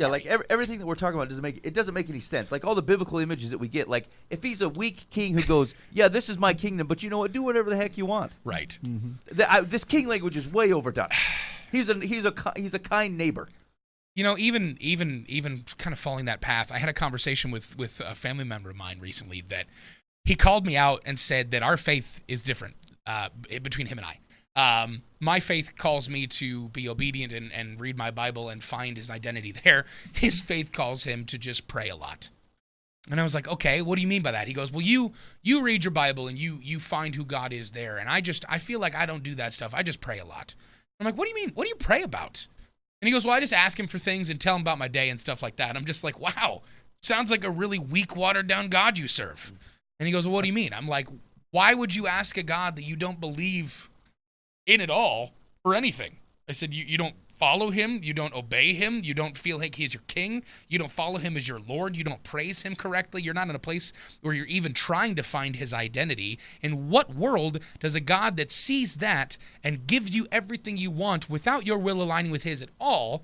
Yeah, like everything that we're talking about doesn't make any sense. Like all the biblical images that we get, like if he's a weak king who goes, yeah, this is my kingdom, but you know what? Do whatever the heck you want. Right. This king language is way overdone. He's a kind neighbor. Even kind of following that path, I had a conversation with a family member of mine recently that he called me out and said that our faith is different between him and I. My faith calls me to be obedient and read my Bible and find his identity there. His faith calls him to just pray a lot. And I was like, okay, what do you mean by that? He goes, well, you read your Bible and you find who God is there. And I feel like I don't do that stuff. I just pray a lot. I'm like, what do you mean? What do you pray about? And he goes, well, I just ask him for things and tell him about my day and stuff like that. I'm just like, wow, sounds like a really weak, watered down God you serve. And he goes, well, what do you mean? I'm like, why would you ask a God that you don't believe in at all for anything? I said, you don't follow him, you don't obey him, you don't feel like he's your king, you don't follow him as your Lord, you don't praise him correctly, you're not in a place where you're even trying to find his identity. In what world does a God that sees that and gives you everything you want without your will aligning with his at all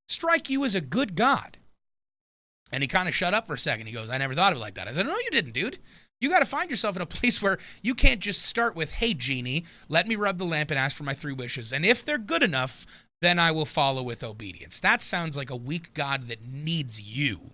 strike you as a good God? And he kind of shut up for a second. He goes, I never thought of it like that. I said, no, you didn't, dude. You got to find yourself in a place where you can't just start with, hey, genie, let me rub the lamp and ask for my 3 wishes. And if they're good enough, then I will follow with obedience. That sounds like a weak God that needs you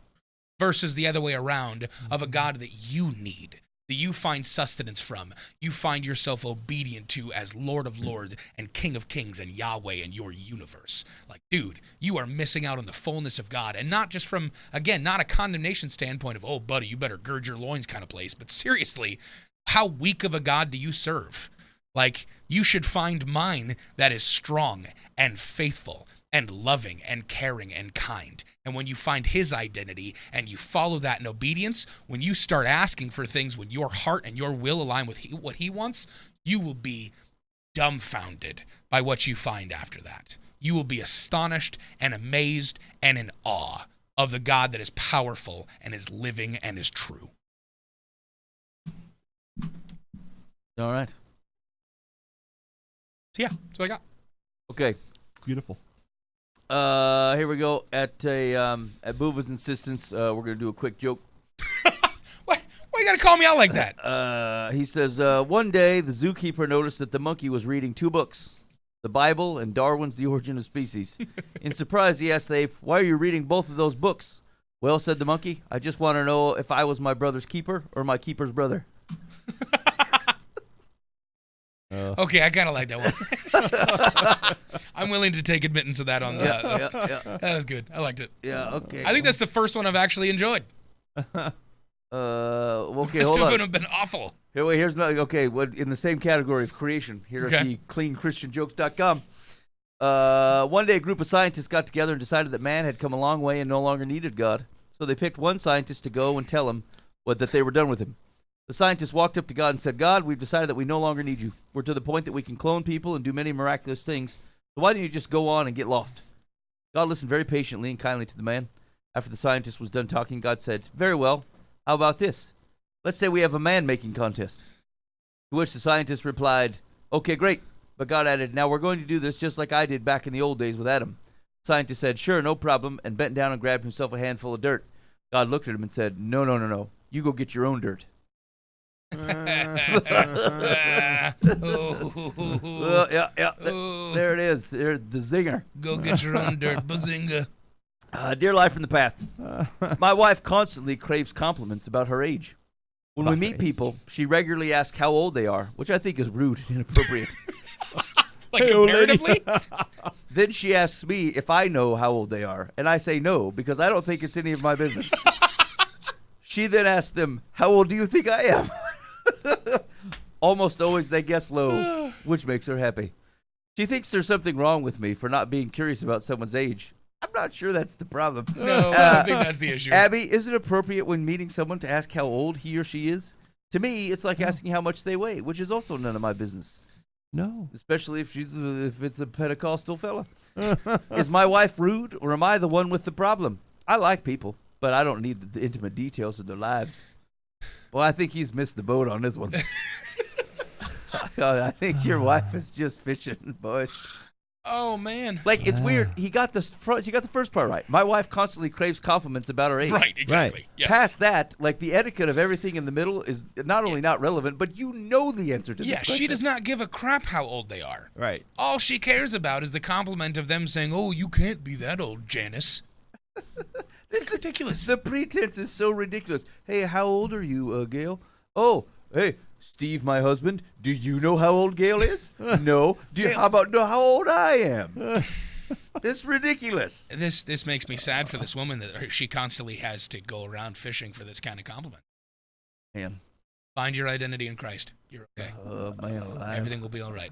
versus the other way around of a God that you need, that you find sustenance from, you find yourself obedient to as Lord of Lords and King of Kings and Yahweh in your universe. Like, dude, you are missing out on the fullness of God. And not just from, again, not a condemnation standpoint of, oh, buddy, you better gird your loins kind of place. But seriously, how weak of a God do you serve? Like, you should find mine that is strong and faithful and loving and caring and kind. And when you find his identity and you follow that in obedience, when you start asking for things, when your heart and your will align with what he wants, you will be dumbfounded by what you find after that. You will be astonished and amazed and in awe of the God that is powerful and is living and is true. All right. So yeah, that's what I got. Okay. Beautiful. Here we go. At Boova's insistence, we're gonna do a quick joke. Wait you gotta call me out like that? He says, one day the zookeeper noticed that the monkey was reading 2 books, the Bible and Darwin's The Origin of Species. In surprise, he asked the ape, why are you reading both of those books? Well, said the monkey, I just want to know if I was my brother's keeper or my keeper's brother. Okay, I kind of like that one. I'm willing to take admittance of that on that. Yeah. That was good. I liked it. Yeah, okay. I think that's the first one I've actually enjoyed. Okay, This hold two on. would have been awful. Here's another. Okay, in the same category of creation here at the cleanchristianjokes.com. One day, a group of scientists got together and decided that man had come a long way and no longer needed God. So they picked one scientist to go and tell him that they were done with him. The scientist walked up to God and said, God, we've decided that we no longer need you. We're to the point that we can clone people and do many miraculous things. So why don't you just go on and get lost? God listened very patiently and kindly to the man. After the scientist was done talking, God said, very well, how about this? Let's say we have a man-making contest. To which the scientist replied, okay, great. But God added, now we're going to do this just like I did back in the old days with Adam. The scientist said, sure, no problem, and bent down and grabbed himself a handful of dirt. God looked at him and said, no. You go get your own dirt. Yeah. There it is. There, the zinger. Go get your own dirt, bazinga. Dear Life from the Path, my wife constantly craves compliments about her age. When we meet people, she regularly asks how old they are, which I think is rude and inappropriate. Like comparatively? Then she asks me if I know how old they are, and I say no, because I don't think it's any of my business. She then asks them, how old do you think I am? Almost always they guess low, which makes her happy. She thinks there's something wrong with me for not being curious about someone's age. I'm not sure that's the problem. No, I think that's the issue. Abby, is it appropriate when meeting someone to ask how old he or she is? To me, it's like asking how much they weigh, which is also none of my business. No. Especially if it's a Pentecostal fella. Is my wife rude, or am I the one with the problem? I like people, but I don't need the intimate details of their lives. Well, I think he's missed the boat on this one. I think your wife is just fishing, boys. Oh man. Like, it's weird. She got the first part right. My wife constantly craves compliments about her age. Right, exactly. Right. Yes. Past that, like, the etiquette of everything in the middle is not only not relevant, but you know the answer to this question. She does not give a crap how old they are. Right. All she cares about is the compliment of them saying, oh, you can't be that old, Janice. This is ridiculous. The pretense is so ridiculous. Hey, how old are you, Gail? Oh, hey, Steve, my husband. Do you know how old Gail is? No. How about know how old I am? It's ridiculous. This makes me sad for this woman that she constantly has to go around fishing for this kind of compliment. Man. Find your identity in Christ. You're okay. Oh, man alive. Everything will be all right.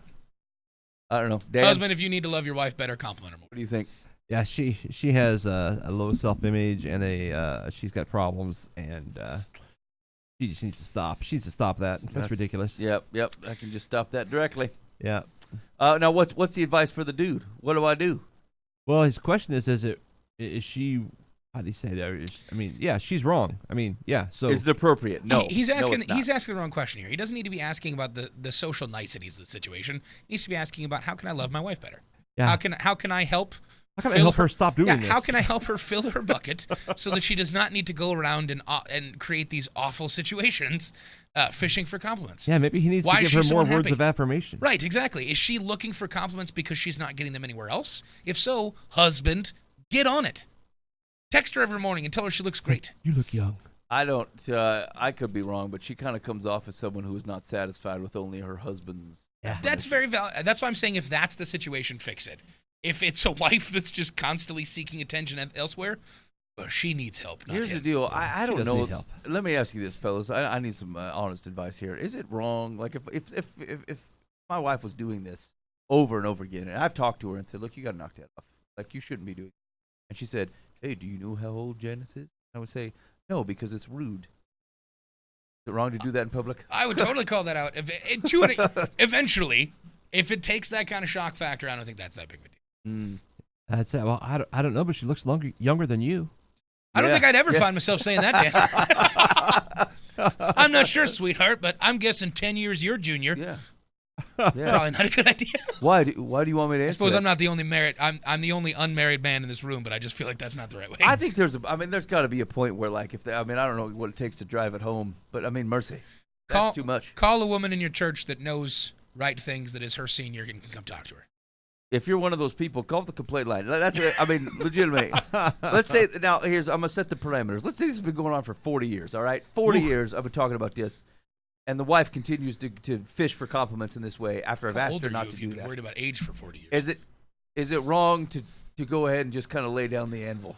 I don't know. Dan, Husband, if you need to love your wife better, compliment her more. what do you think? Yeah, she has a low self-image and she's got problems, and she just needs to stop. She needs to stop that. That's ridiculous. Yep. I can just stop that directly. Yeah. Now, what's the advice for the dude? What do I do? Well, his question is she? How do you say that? I mean, yeah, she's wrong. I mean, yeah. So Is it appropriate? No. He's No, asking. it's not. He's asking the wrong question here. He doesn't need to be asking about the social niceties of the situation. He needs to be asking about how can I love my wife better? Yeah. How can I help? How can I help her stop doing this? How can I help her fill her bucket so that she does not need to go around and create these awful situations fishing for compliments? Yeah, maybe he needs Why to is give her she so more unhappy? words of affirmation. Right, exactly. Is she looking for compliments because she's not getting them anywhere else? If so, husband, get on it. Text her every morning and tell her she looks great. You look young. I don't. I could be wrong, but she kind of comes off as someone who is not satisfied with only her husband's. That's very valid. That's why I'm saying if that's the situation, fix it. If it's a wife that's just constantly seeking attention elsewhere, well, she needs help. Not Here's him. the deal. I don't does know. need help. Let me ask you this, fellas. I need some honest advice here. Is it wrong? Like if my wife was doing this over and over again, and I've talked to her and said, "Look, you got to knock that off. Like you shouldn't be doing it." And she said, "Hey, do you know how old Janice is?" I would say, "No, because it's rude." Is it wrong to do that in public? I would totally call that out. Eventually, if it takes that kind of shock factor, I don't think that's that big of a deal. I'd say, well, I don't know, but she looks younger than you. I don't Yeah. think I'd ever find myself saying that, Dan. I'm not sure, sweetheart, but I'm guessing 10 years you're junior. Yeah. Yeah. Probably not a good idea. Why do you want me to answer I suppose that? I'm not the only married. I'm the only unmarried man in this room, but I just feel like that's not the right way. I think there's got to be a point where, like, I don't know what it takes to drive it home, but I mean, mercy. That's too much. Call a woman in your church that knows right things, that is her senior, and come talk to her. If you're one of those people, call the complaint line. That's I mean, legitimately. Let's say now I'm gonna set the parameters. Let's say this has been going on for 40 years. All right, 40 years I've been talking about this, and the wife continues to fish for compliments in this way after I've asked her not to do You've been that. worried about age for 40 years. Is it wrong to go ahead and just kind of lay down the anvil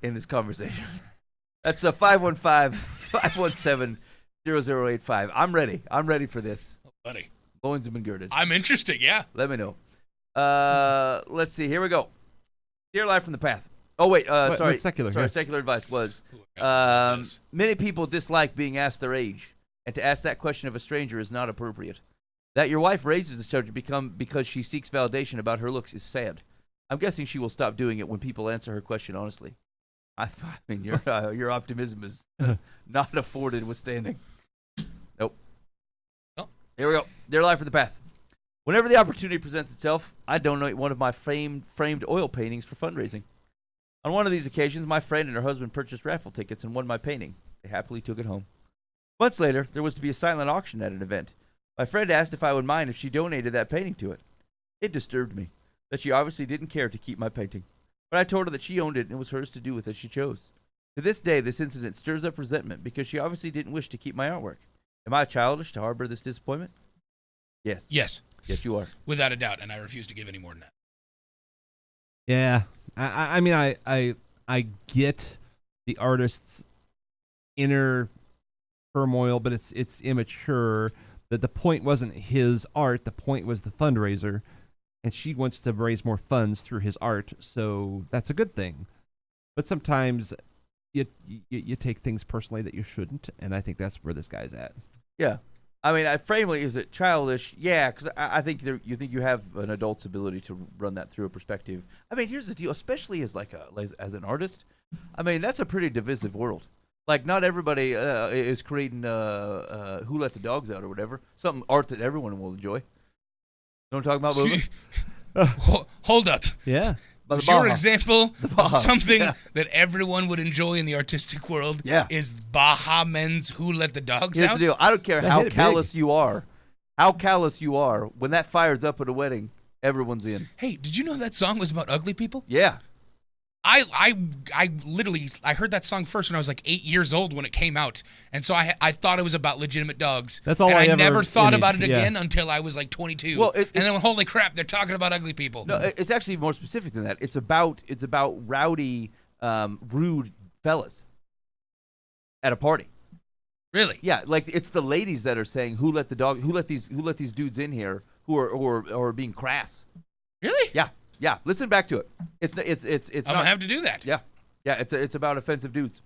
in this conversation? That's a 515-517-0085. I'm ready. I'm ready for this. Oh, buddy. Loins have been girded. I'm interested. Yeah. Let me know. Let's see. Here we go. Dear Life from the Path. Oh wait, sorry. Secular. Sorry, Yeah. secular advice was Ooh, many people dislike being asked their age, and to ask that question of a stranger is not appropriate. That your wife raises the subject because she seeks validation about her looks is sad. I'm guessing she will stop doing it when people answer her question honestly. I mean, your optimism is not afforded withstanding. Nope. Oh. Here we go. Dear Life from the Path. Whenever the opportunity presents itself, I donate one of my framed oil paintings for fundraising. On one of these occasions, my friend and her husband purchased raffle tickets and won my painting. They happily took it home. Months later, there was to be a silent auction at an event. My friend asked if I would mind if she donated that painting to it. It disturbed me that she obviously didn't care to keep my painting, but I told her that she owned it and it was hers to do with as she chose. To this day, this incident stirs up resentment because she obviously didn't wish to keep my artwork. Am I childish to harbor this disappointment? Yes. Yes. Yes, you are. Without a doubt, and I refuse to give any more than that. Yeah, I mean, I get the artist's inner turmoil, but it's immature. That the point wasn't his art; the point was the fundraiser, and she wants to raise more funds through his art, so that's a good thing. But sometimes you take things personally that you shouldn't, and I think that's where this guy's at. Yeah. I mean, frankly, is it childish? Yeah, because I think you think you have an adult's ability to run that through a perspective. I mean, here's the deal, especially as as an artist. I mean, that's a pretty divisive world. Like, not everybody is creating Who Let the Dogs Out or whatever. Something art that everyone will enjoy. You know what I'm talking about, Boova? Hold up. Yeah. By the Your Baja. example The of Baja, something yeah. that everyone would enjoy in the artistic world Yeah. is Baja Men's Who Let the Dogs Here's Out. the deal. I don't care That how hit it callous you are. How callous you are. When that fires up at a wedding, everyone's in. Hey, did you know that song was about ugly people? Yeah. I literally heard that song first when I was like 8 years old when it came out, and so I thought it was about legitimate dogs. That's all and I I ever never thought about it imaged, yeah. again until I was like 22. Well, and then holy crap, they're talking about ugly people. No, it's actually more specific than that. It's about rowdy, rude fellas at a party. Really? Yeah, like it's the ladies that are saying, "Who let these dudes in here who are being crass?" Really? Yeah, yeah. Listen back to it. It's I'm gonna have to do that. Yeah, yeah. It's about offensive dudes.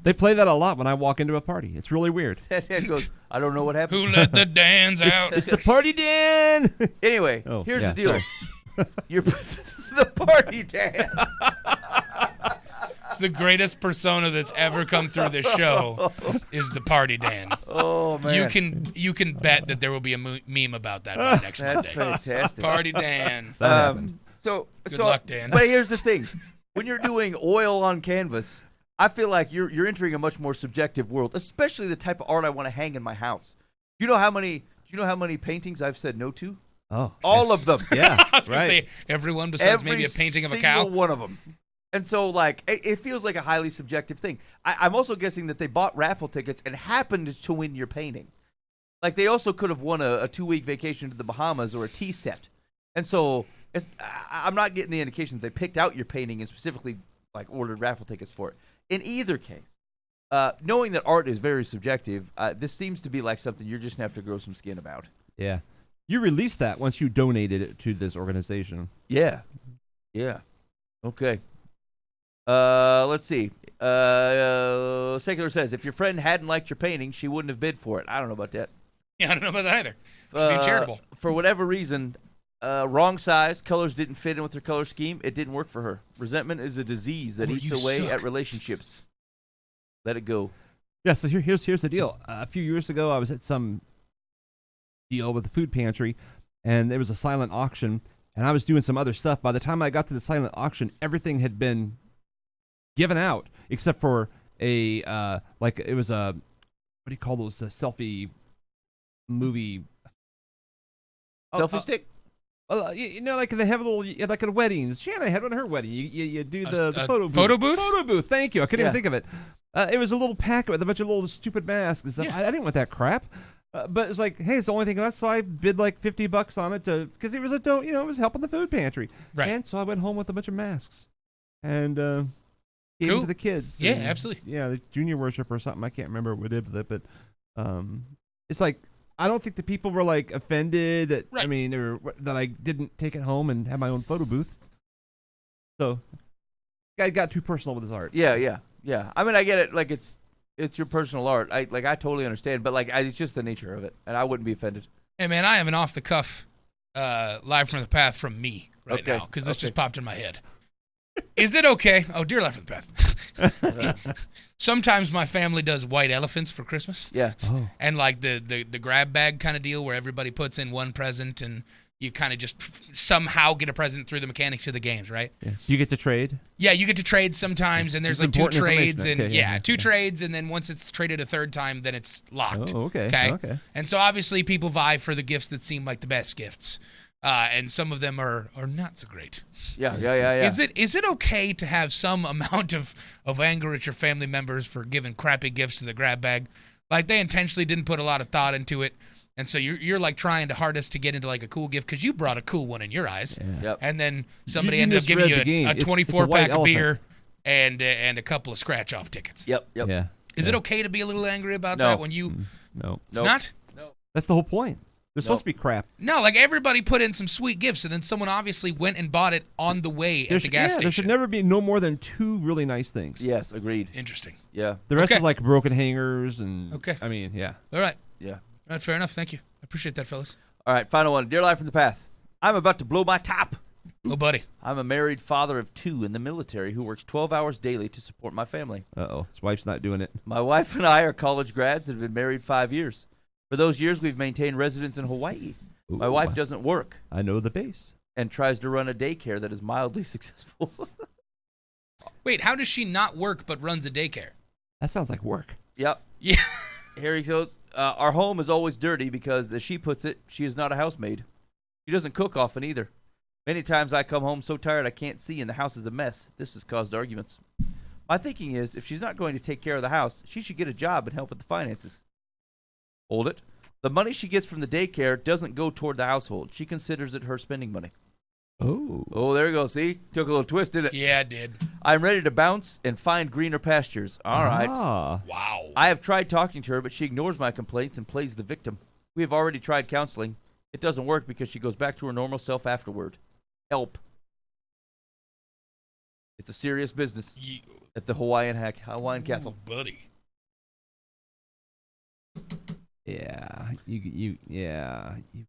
They play that a lot when I walk into a party. It's really weird. Ted goes, "I don't know what happened." Who let the Dans out? It's the party, Dan. Anyway, Oh, here's yeah, the deal. sorry. You're the party, Dan. It's the greatest persona that's ever come through this show is the Party Dan. Oh man, You can bet that there will be a meme about that by next that's Monday. fantastic. Party Dan. So Good luck, Dan. But here's the thing: when you're doing oil on canvas, I feel like you're entering a much more subjective world, especially the type of art I want to hang in my house. Do you know how many paintings I've said no to? Oh, All of them. yeah, I was gonna right. say everyone besides Every maybe a painting of a single cow. one of them. And so, like, it feels like a highly subjective thing. I'm also guessing that they bought raffle tickets and happened to win your painting. Like, they also could have won a 2-week vacation to the Bahamas or a tea set. And so, I'm not getting the indication that they picked out your painting and specifically, like, ordered raffle tickets for it. In either case, knowing that art is very subjective, this seems to be like something you're just going to have to grow some skin about. Yeah. You released that once you donated it to this organization. Yeah. Yeah. Okay. Let's see. Secular says, if your friend hadn't liked your painting, she wouldn't have bid for it. I don't know about that. Yeah, I don't know about that either. She's being charitable. For whatever reason, wrong size, colors didn't fit in with her color scheme. It didn't work for her. Resentment is a disease that Oh, eats you away suck. at relationships. Let it go. Yeah, so here's the deal. A few years ago, I was at some deal with the food pantry, and there was a silent auction, and I was doing some other stuff. By the time I got to the silent auction, everything had been given out except for a like it was a, what do you call those selfie movie Selfie stick. Like they have a little, like at weddings. Shanna had one at her wedding. You do the photo booth. Photo booth? Photo booth. Thank you. I couldn't even think of it. It was a little packet with a bunch of little stupid masks and stuff. Yeah. I didn't want that crap. But it's like, hey, it's the only thing left, so I bid like $50 on it because it was it was helping the food pantry. Right. And so I went home with a bunch of masks and gave them Cool. to the kids. Yeah, and, absolutely. Yeah, the junior worship or something. I can't remember what it was, but it's like, I don't think the people were like offended that Right. I mean that I didn't take it home and have my own photo booth. So, guy got too personal with his art. Yeah. I mean, I get it. Like it's your personal art. I totally understand, but it's just the nature of it, and I wouldn't be offended. Hey, man, I have an off the cuff live from the path from me right Okay, now because this okay. just popped in my head. Is it okay? Oh, dear live from the path. Sometimes my family does white elephants for Christmas. Yeah. Oh. And like the grab bag kind of deal where everybody puts in one present and you kind of just somehow get a present through the mechanics of the games, right? Yeah. Do you get to trade? Yeah, you get to trade sometimes, and there's This is like two important trades, and information. Okay, two trades, and then once it's traded a third time, then it's locked. Oh, okay. Okay. And so obviously people vie for the gifts that seem like the best gifts, and some of them are not so great. Yeah. Is it okay to have some amount of anger at your family members for giving crappy gifts to the grab bag? Like they intentionally didn't put a lot of thought into it. And so you're like trying the hardest to get into like a cool gift because you brought a cool one in your eyes. Yeah. Yep. And then somebody You ended up giving misread the you game. a It's a 24 white pack of elephant. beer and a couple of scratch off tickets. Yep. Yeah. Is it okay to be a little angry about No. that when you? No. It's Nope. not. That's the whole point. They're supposed to be crap. No, like everybody put in some sweet gifts, and then someone obviously went and bought it on the way at the gas station. There should never be no more than 2 really nice things. Yes. Agreed. Interesting. Yeah. The rest Okay. is like broken hangers and. Okay. I mean, yeah. All right. Yeah. All right. Fair enough. Thank you. I appreciate that, fellas. All right. Final one. Dear Life from the Path. I'm about to blow my top. Oh, buddy. I'm a married father of 2 in the military who works 12 hours daily to support my family. His wife's not doing it. My wife and I are college grads and have been married 5 years. For those years, we've maintained residence in Hawaii. My Ooh, wife doesn't work I know the base. and tries to run a daycare that is mildly successful. Wait, how does she not work but runs a daycare? That sounds like work. Yep. Yeah. Here he goes. Our home is always dirty because, as she puts it, she is not a housemaid. She doesn't cook often either. Many times I come home so tired I can't see and the house is a mess. This has caused arguments. My thinking is, if she's not going to take care of the house, she should get a job and help with the finances. Hold it. The money she gets from the daycare doesn't go toward the household. She considers it her spending money. Oh. Oh, there you go. See? Took a little twist, didn't it? Yeah, it did. I'm ready to bounce and find greener pastures. All right. Ah. Wow. I have tried talking to her, but she ignores my complaints and plays the victim. We have already tried counseling. It doesn't work because she goes back to her normal self afterward. Help. It's a serious business at the Hawaiian Castle. Ooh, buddy. Yeah. You've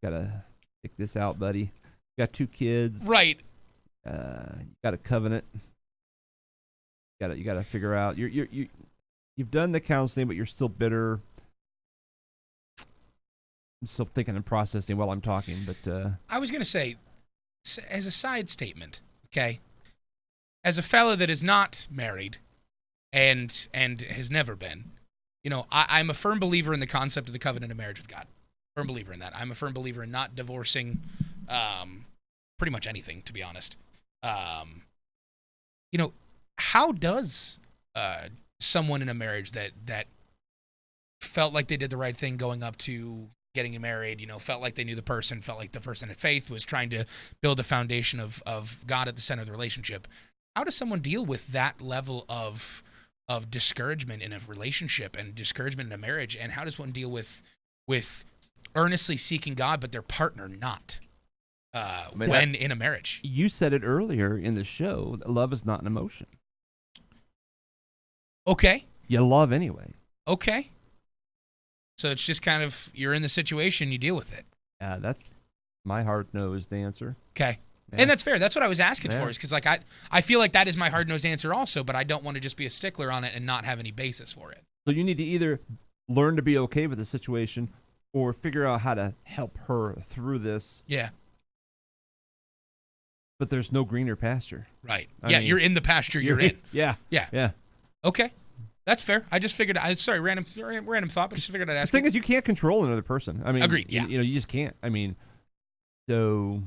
got to pick this out, buddy. You got 2 kids. Right. You got a covenant. You got to figure out. You've done the counseling, but you're still bitter. I'm still thinking and processing while I'm talking, but I was going to say, as a side statement, okay, as a fella that is not married and has never been, I'm a firm believer in the concept of the covenant of marriage with God. Firm believer in that. I'm a firm believer in not divorcing pretty much anything, to be honest. How does someone in a marriage that felt like they did the right thing going up to getting married, felt like they knew the person, felt like the person had faith, was trying to build a foundation of God at the center of the relationship. How does someone deal with that level of discouragement in a relationship and discouragement in a marriage? And how does one deal with earnestly seeking God, but their partner not when in a marriage? you said it earlier in the show that love is not an emotion. Okay. You love anyway. Okay. So it's just kind of, you're in the situation, you deal with it. That's my hard-nosed answer. Okay. Yeah. And that's fair. That's what I was asking Yeah. for, is because I feel like that is my hard-nosed answer also, but I don't want to just be a stickler on it and not have any basis for it. So you need to either learn to be okay with the situation or figure out how to help her through this. Yeah. But there's no greener pasture. Right. I Yeah, mean, you're in the pasture you're in. Yeah. Yeah. Yeah. Okay. That's fair. I just figured. Sorry, random thought, but just figured I'd The ask. thing is, you can't control another person. I mean, Agreed, yeah. You just can't. I mean, so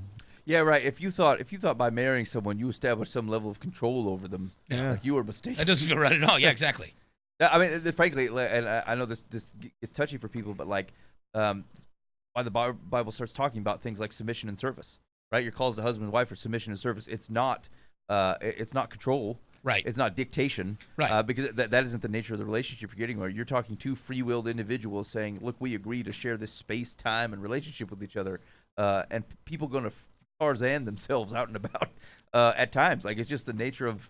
Yeah, right. If you thought by marrying someone you established some level of control over them, Yeah. like you were mistaken. That doesn't feel right at all. Yeah, exactly. I mean, frankly, and I know this is touchy for people, but like, why the Bible starts talking about things like submission and service, right? Your calls to husband and wife are submission and service. It's not control. Right. It's not dictation. Right. Because that isn't the nature of the relationship you're getting. Where you're talking two free-willed individuals saying, "Look, we agree to share this space, time, and relationship with each other," and people going to Tarzan themselves out and about at times. Like it's just the nature of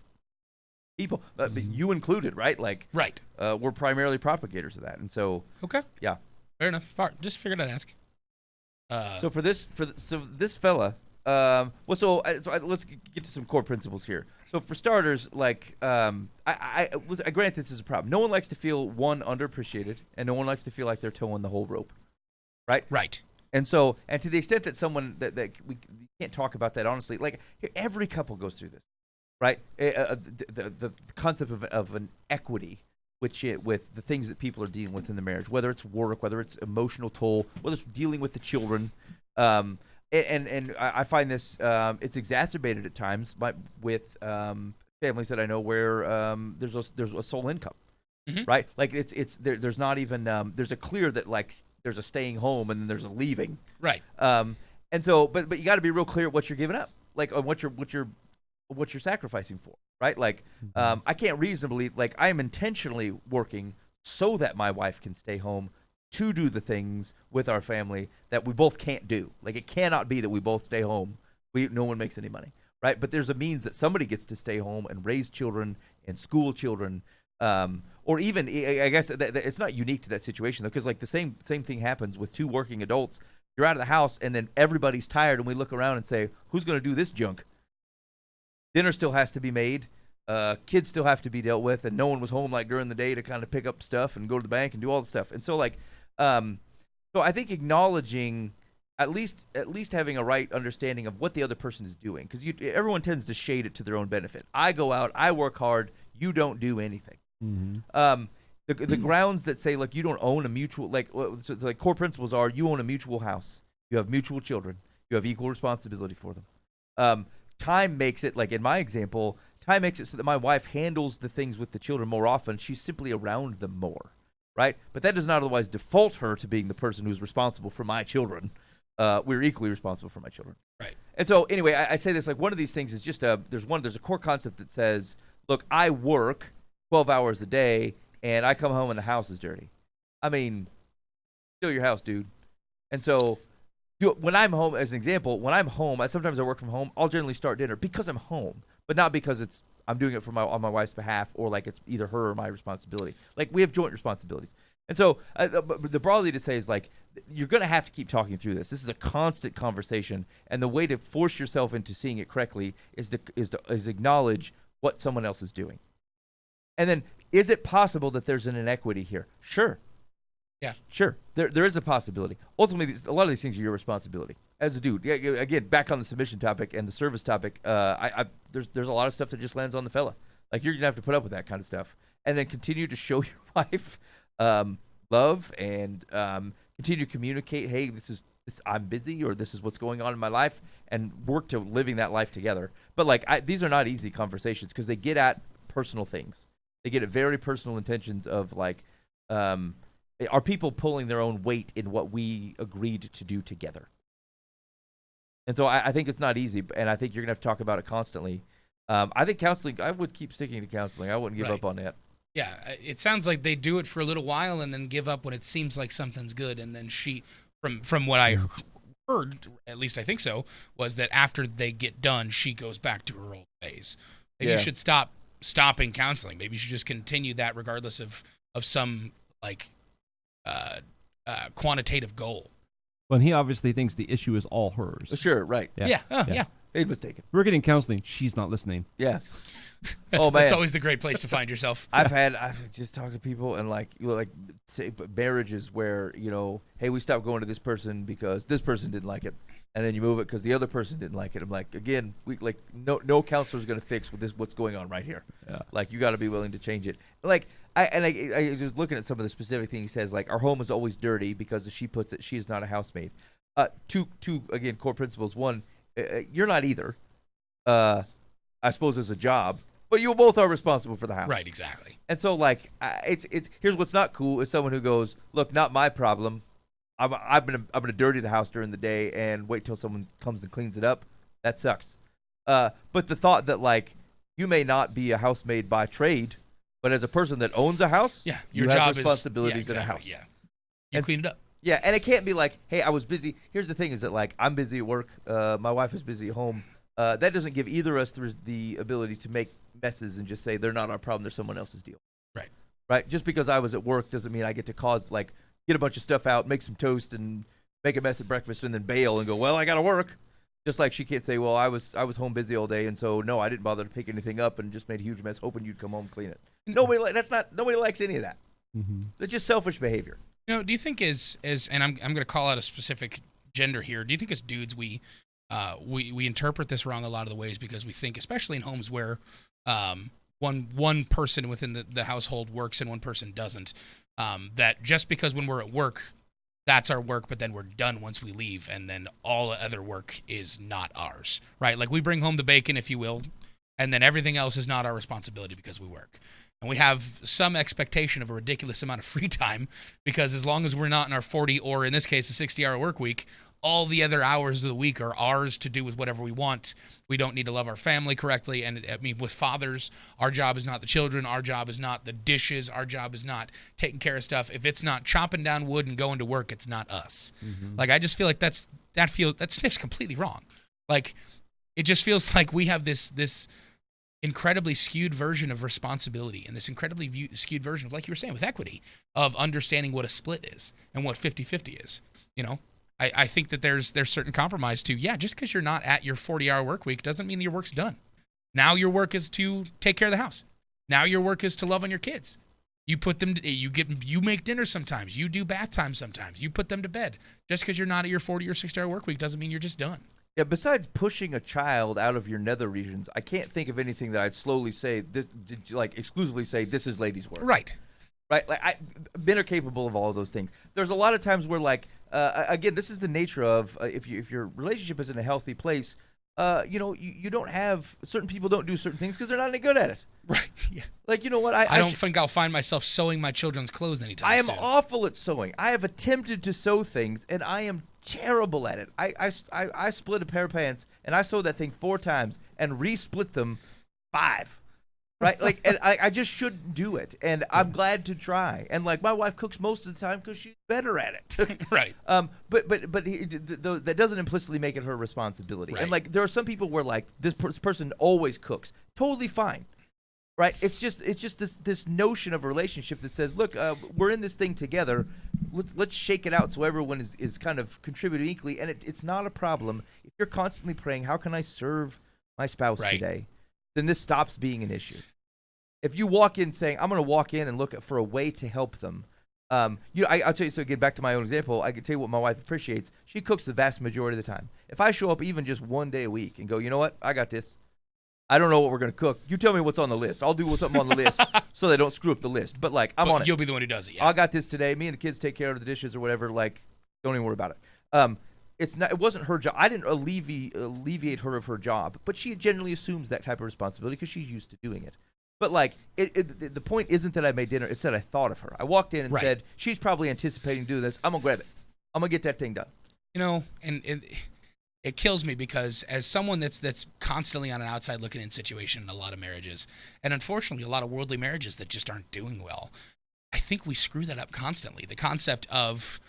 people, but you included, right? Like, Right. we're primarily propagators of that, and so Okay. yeah. Fair enough. Just figured I'd ask. So this fella, let's get to some core principles here. So for starters, like, I grant this is a problem. No one likes to feel underappreciated, and no one likes to feel like they're towing the whole rope, right? Right. And so, and to the extent that someone that we can't talk about that honestly, like every couple goes through this, right? The concept of an equity, with the things that people are dealing with in the marriage, whether it's work, whether it's emotional toll, whether it's dealing with the children, and I find this it's exacerbated at times with families that I know where there's a sole income. Mm-hmm. Right, like there's not even there's a clear that like there's a staying home and then there's a leaving. Right. And so, but you got to be real clear what you're giving up, like what you're sacrificing for, right? Like, I can't reasonably, like, I am intentionally working so that my wife can stay home to do the things with our family that we both can't do. Like, it cannot be that we both stay home. No one makes any money, right? But there's a means that somebody gets to stay home and raise children and school children. Or even, I guess that it's not unique to that situation though, because like the same thing happens with two working adults. You're out of the house, and then everybody's tired, and we look around and say, "Who's going to do this junk?" Dinner still has to be made. Kids still have to be dealt with, and no one was home like during the day to kind of pick up stuff and go to the bank and do all the stuff. And so like, so I think acknowledging at least having a right understanding of what the other person is doing, because everyone tends to shade it to their own benefit. I go out, I work hard, you don't do anything. Mm-hmm. The grounds that say like you don't own a mutual, like, so it's like core principles are you own a mutual house, you have mutual children, you have equal responsibility for them. Time makes it, like in my example, time makes it so that my wife handles the things with the children more often. She's simply around them more, right? But that does not otherwise default her to being the person who's responsible for my children. We're equally responsible for my children. Right. And so anyway, I say this, like one of these things is just there's a core concept that says, look, I work 12 hours a day and I come home and the house is dirty. I mean, still your house, dude. And so when I'm home, as an example, when I'm home, sometimes I work from home, I'll generally start dinner because I'm home, but not because I'm doing it on my wife's behalf, or like it's either her or my responsibility. Like we have joint responsibilities. And so the broadly to say is like, you're going to have to keep talking through this. This is a constant conversation. And the way to force yourself into seeing it correctly is to acknowledge what someone else is doing. And then, is it possible that there's an inequity here? Sure. Yeah. Sure. There is a possibility. Ultimately, a lot of these things are your responsibility as a dude. Yeah. Again, back on the submission topic and the service topic, there's a lot of stuff that just lands on the fella. Like you're gonna have to put up with that kind of stuff, and then continue to show your wife love and continue to communicate. Hey, this I'm busy, or this is what's going on in my life, and work to living that life together. But like these are not easy conversations because they get at personal things. They get at very personal intentions of like, are people pulling their own weight in what we agreed to do together? And so I think it's not easy, and I think you're gonna have to talk about it constantly. I think counseling, I would keep sticking to counseling. I wouldn't give up on that. Yeah, it sounds like they do it for a little while and then give up when it seems like something's good, and then she, from what I heard, at least I think so, was that after they get done, she goes back to her old ways. Maybe you should stopping counseling. Maybe you should just continue that regardless of some like quantitative goal. Well, he obviously thinks the issue is all hers. Sure, right. Yeah. Made mistake. We're getting counseling. She's not listening. Yeah. That's always the great place to find yourself. I've just talked to people and like say marriages where hey, we stopped going to this person because this person didn't like it, and then you move it because the other person didn't like it. I'm like, again, no counselor's gonna fix what's going on right here. Yeah. Like you got to be willing to change it. Like I was looking at some of the specific things he says. Like our home is always dirty because as she puts it, she is not a housemaid. Two again core principles. One, you're not either. I suppose as a job. But you both are responsible for the house. Right, exactly. And so, like, it's here's what's not cool is someone who goes, look, not my problem. I'm gonna dirty the house during the day and wait till someone comes and cleans it up. That sucks. But the thought that like you may not be a housemaid by trade, but as a person that owns a house, your you job have responsibilities exactly, in a house. Yeah, you clean it up. Yeah, and it can't be like, hey, I was busy. Here's the thing: is that like I'm busy at work. My wife is busy at home. That doesn't give either of us the ability to make messes and just say they're not our problem, they're someone else's deal. Right. Just because I was at work doesn't mean I get to get a bunch of stuff out, make some toast, and make a mess at breakfast, and then bail and go, well, I got to work. Just like she can't say, well, I was home busy all day, and so no, I didn't bother to pick anything up and just made a huge mess, hoping you'd come home and clean it. Nobody likes any of that. Mm-hmm. It's just selfish behavior. Do you think as and I'm going to call out a specific gender here. Do you think as dudes we interpret this wrong a lot of the ways because we think, especially in homes where one person within the household works and one person doesn't, that just because when we're at work, that's our work, but then we're done once we leave, and then all the other work is not ours, right? Like we bring home the bacon, if you will, and then everything else is not our responsibility because we work. And we have some expectation of a ridiculous amount of free time because as long as we're not in our 40 or in this case a 60-hour work week, all the other hours of the week are ours to do with whatever we want. We don't need to love our family correctly. And I mean, with fathers, our job is not the children. Our job is not the dishes. Our job is not taking care of stuff. If it's not chopping down wood and going to work, it's not us. Mm-hmm. Like, I just feel like that sniff's completely wrong. Like, it just feels like we have this incredibly skewed version of responsibility and this incredibly skewed version of, like you were saying, with equity, of understanding what a split is and what 50-50 is, I think that there's certain compromise to, just because you're not at your 40-hour work week doesn't mean your work's done. Now your work is to take care of the house. Now your work is to love on your kids. You put them you make dinner sometimes. You do bath time sometimes. You put them to bed. Just because you're not at your 40 or 60-hour work week doesn't mean you're just done. Yeah, besides pushing a child out of your nether regions, I can't think of anything that I'd slowly say, exclusively say, this is ladies' work. Right. Like, men are capable of all of those things. There's a lot of times where, again, this is the nature of if your relationship is in a healthy place, you don't have, certain people don't do certain things because they're not any good at it. Right. Yeah. Like, you know what? I don't think I'll find myself sewing my children's clothes anytime soon. I am awful at sewing. I have attempted to sew things, and I am terrible at it. I split a pair of pants, and I sewed that thing 4 times and resplit them 5. Right, like, and I just shouldn't do it, and I'm glad to try. And like, my wife cooks most of the time because she's better at it. Right. But that doesn't implicitly make it her responsibility. Right. And like, there are some people where like this person always cooks, totally fine. Right. It's just this notion of a relationship that says, look, we're in this thing together. Let's shake it out so everyone is kind of contributing equally, and it's not a problem if you're constantly praying, how can I serve my spouse today? Then this stops being an issue. If you walk in saying, I'm going to walk in and look for a way to help them. I'll tell you, so again, back to my own example, I can tell you what my wife appreciates. She cooks the vast majority of the time. If I show up even just one day a week and go, you know what, I got this. I don't know what we're going to cook. You tell me what's on the list. I'll do something on the list so they don't screw up the list. But like, I'm on it. You'll be the one who does it, yeah. I got this today. Me and the kids take care of the dishes or whatever. Like, don't even worry about it. It wasn't her job. I didn't alleviate her of her job, but she generally assumes that type of responsibility because she's used to doing it. But like, the point isn't that I made dinner. It's that I thought of her. I walked in and said, she's probably anticipating doing this. I'm gonna grab it. I'm gonna get that thing done. And it kills me because as someone that's constantly on an outside looking in situation in a lot of marriages, and unfortunately a lot of worldly marriages that just aren't doing well, I think we screw that up constantly. The concept of,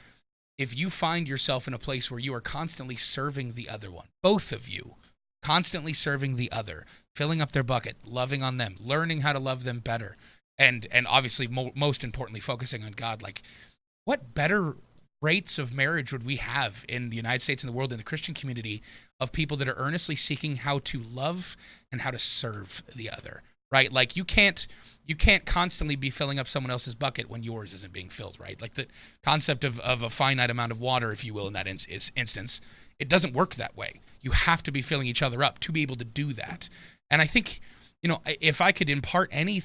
if you find yourself in a place where you are constantly serving the other one, both of you, constantly serving the other, filling up their bucket, loving on them, learning how to love them better, and obviously most importantly, focusing on God, like, what better rates of marriage would we have in the United States and the world, in the Christian community, of people that are earnestly seeking how to love and how to serve the other, right? Like you can't constantly be filling up someone else's bucket when yours isn't being filled, right? Like the concept of a finite amount of water, if you will, in that instance, it doesn't work that way. You have to be filling each other up to be able to do that. And I think, if I could impart any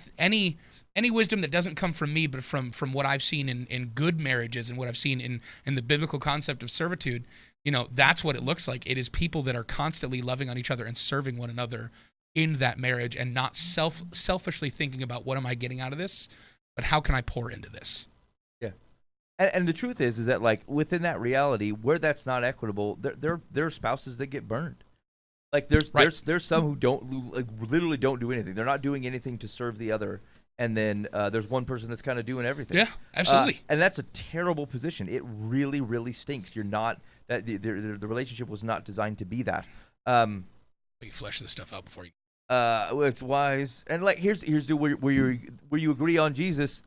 wisdom that doesn't come from me, but from what I've seen in good marriages and what I've seen in the biblical concept of servitude, that's what it looks like. It is people that are constantly loving on each other and serving one another in that marriage, and not selfishly thinking about what am I getting out of this, but how can I pour into this? Yeah. And the truth is that like within that reality where that's not equitable, there are spouses that get burned. Like there's some who literally don't do anything. They're not doing anything to serve the other. And then there's one person that's kind of doing everything. Yeah, absolutely. And that's a terrible position. It really, really stinks. You're not that the relationship was not designed to be that. You flesh this stuff out before you. It's wise. And like here's where you agree on Jesus.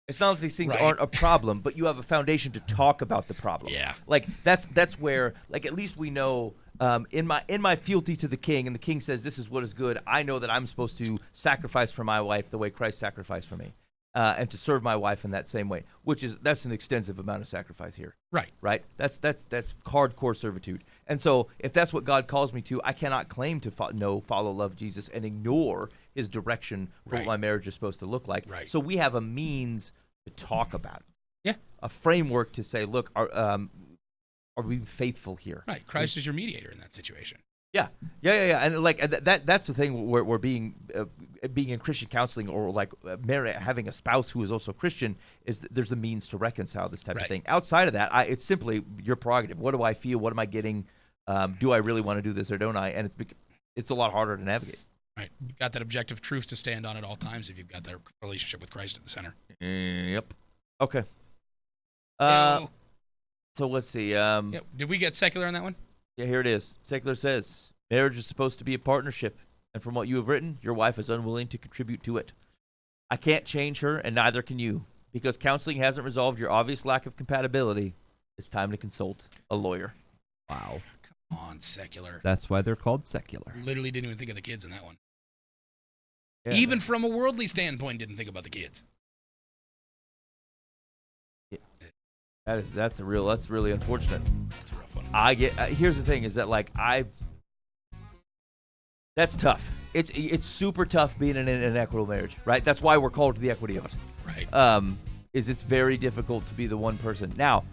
It's not that these things aren't a problem, but you have a foundation to talk about the problem. Yeah. Like that's where like at least we know. In my fealty to the king, and the king says this is what is good, I know that I'm supposed to sacrifice for my wife the way Christ sacrificed for me, and to serve my wife in that same way, that's an extensive amount of sacrifice here. Right. That's hardcore servitude. And so if that's what God calls me to, I cannot claim to follow, love Jesus, and ignore his direction for what my marriage is supposed to look like. Right. So we have a means to talk about it. Yeah. A framework to say, look, are we faithful here? Right. Christ is your mediator in that situation. Yeah. And like that's the thing where being in Christian counseling or like having a spouse who is also Christian is that there's a means to reconcile this type of thing. Outside of that, it's simply your prerogative. What do I feel? What am I getting? Do I really want to do this or don't I? And it's a lot harder to navigate. Right. You've got that objective truth to stand on at all times if you've got that relationship with Christ at the center. Yep. Okay. So let's see. Did we get secular on that one? Yeah, here it is. Secular says, marriage is supposed to be a partnership, and from what you have written, your wife is unwilling to contribute to it. I can't change her, and neither can you. Because counseling hasn't resolved your obvious lack of compatibility, it's time to consult a lawyer. Wow. Come on, secular. That's why they're called secular. Literally didn't even think of the kids in that one. Yeah. Even from a worldly standpoint, didn't think about the kids. That's really unfortunate. That's a rough one. Here's the thing is that like that's tough. It's super tough being in an equitable marriage, right? That's why we're called to the equity of it. Right. It's very difficult to be the one person. Now,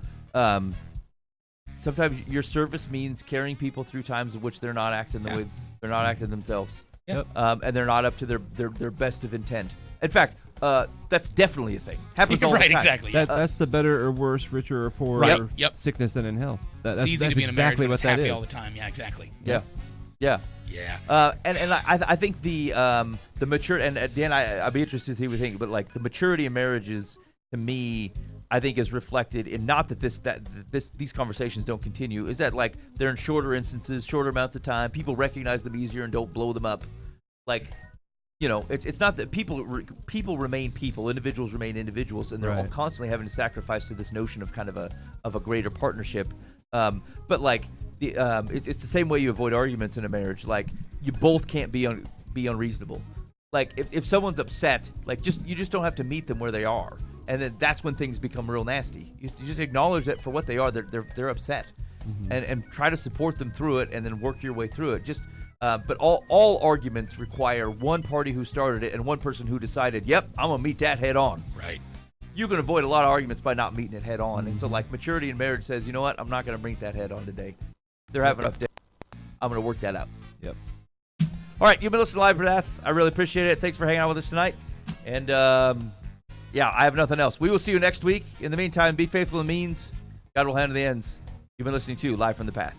sometimes your service means carrying people through times in which they're not acting the way they're not acting themselves. Yep. And they're not up to their best of intent. In fact, that's definitely a thing. Happens all the time. Exactly. That's the better or worse, richer or poorer, Yep. sickness and in health. That's easy to be in a exactly marriage what when that it's happy is. all the time. Yeah, exactly. Yeah. And I think the mature and Dan, I'd be interested to see what you think, but like the maturity in marriages to me, I think is reflected in not that these conversations don't continue, is that like they're in shorter instances, shorter amounts of time. People recognize them easier and don't blow them up. Like, it's not that people remain people, individuals remain individuals, and they're all constantly having to sacrifice to this notion of kind of a greater partnership. But like it's the same way you avoid arguments in a marriage. Like you both can't be unreasonable. Like if someone's upset, like you just don't have to meet them where they are, and then that's when things become real nasty. You just acknowledge that for what they are. They're upset, and try to support them through it, and then work your way through it. But all arguments require one party who started it and one person who decided, yep, I'm gonna meet that head on. Right. You can avoid a lot of arguments by not meeting it head on. And so like maturity in marriage says, you know what, I'm not gonna meet that head on today. They're having a rough day. I'm gonna work that out. Yep. All right, you've been listening to Live Path. I really appreciate it. Thanks for hanging out with us tonight. And I have nothing else. We will see you next week. In the meantime, be faithful in means. God will handle the ends. You've been listening to Live from the Path.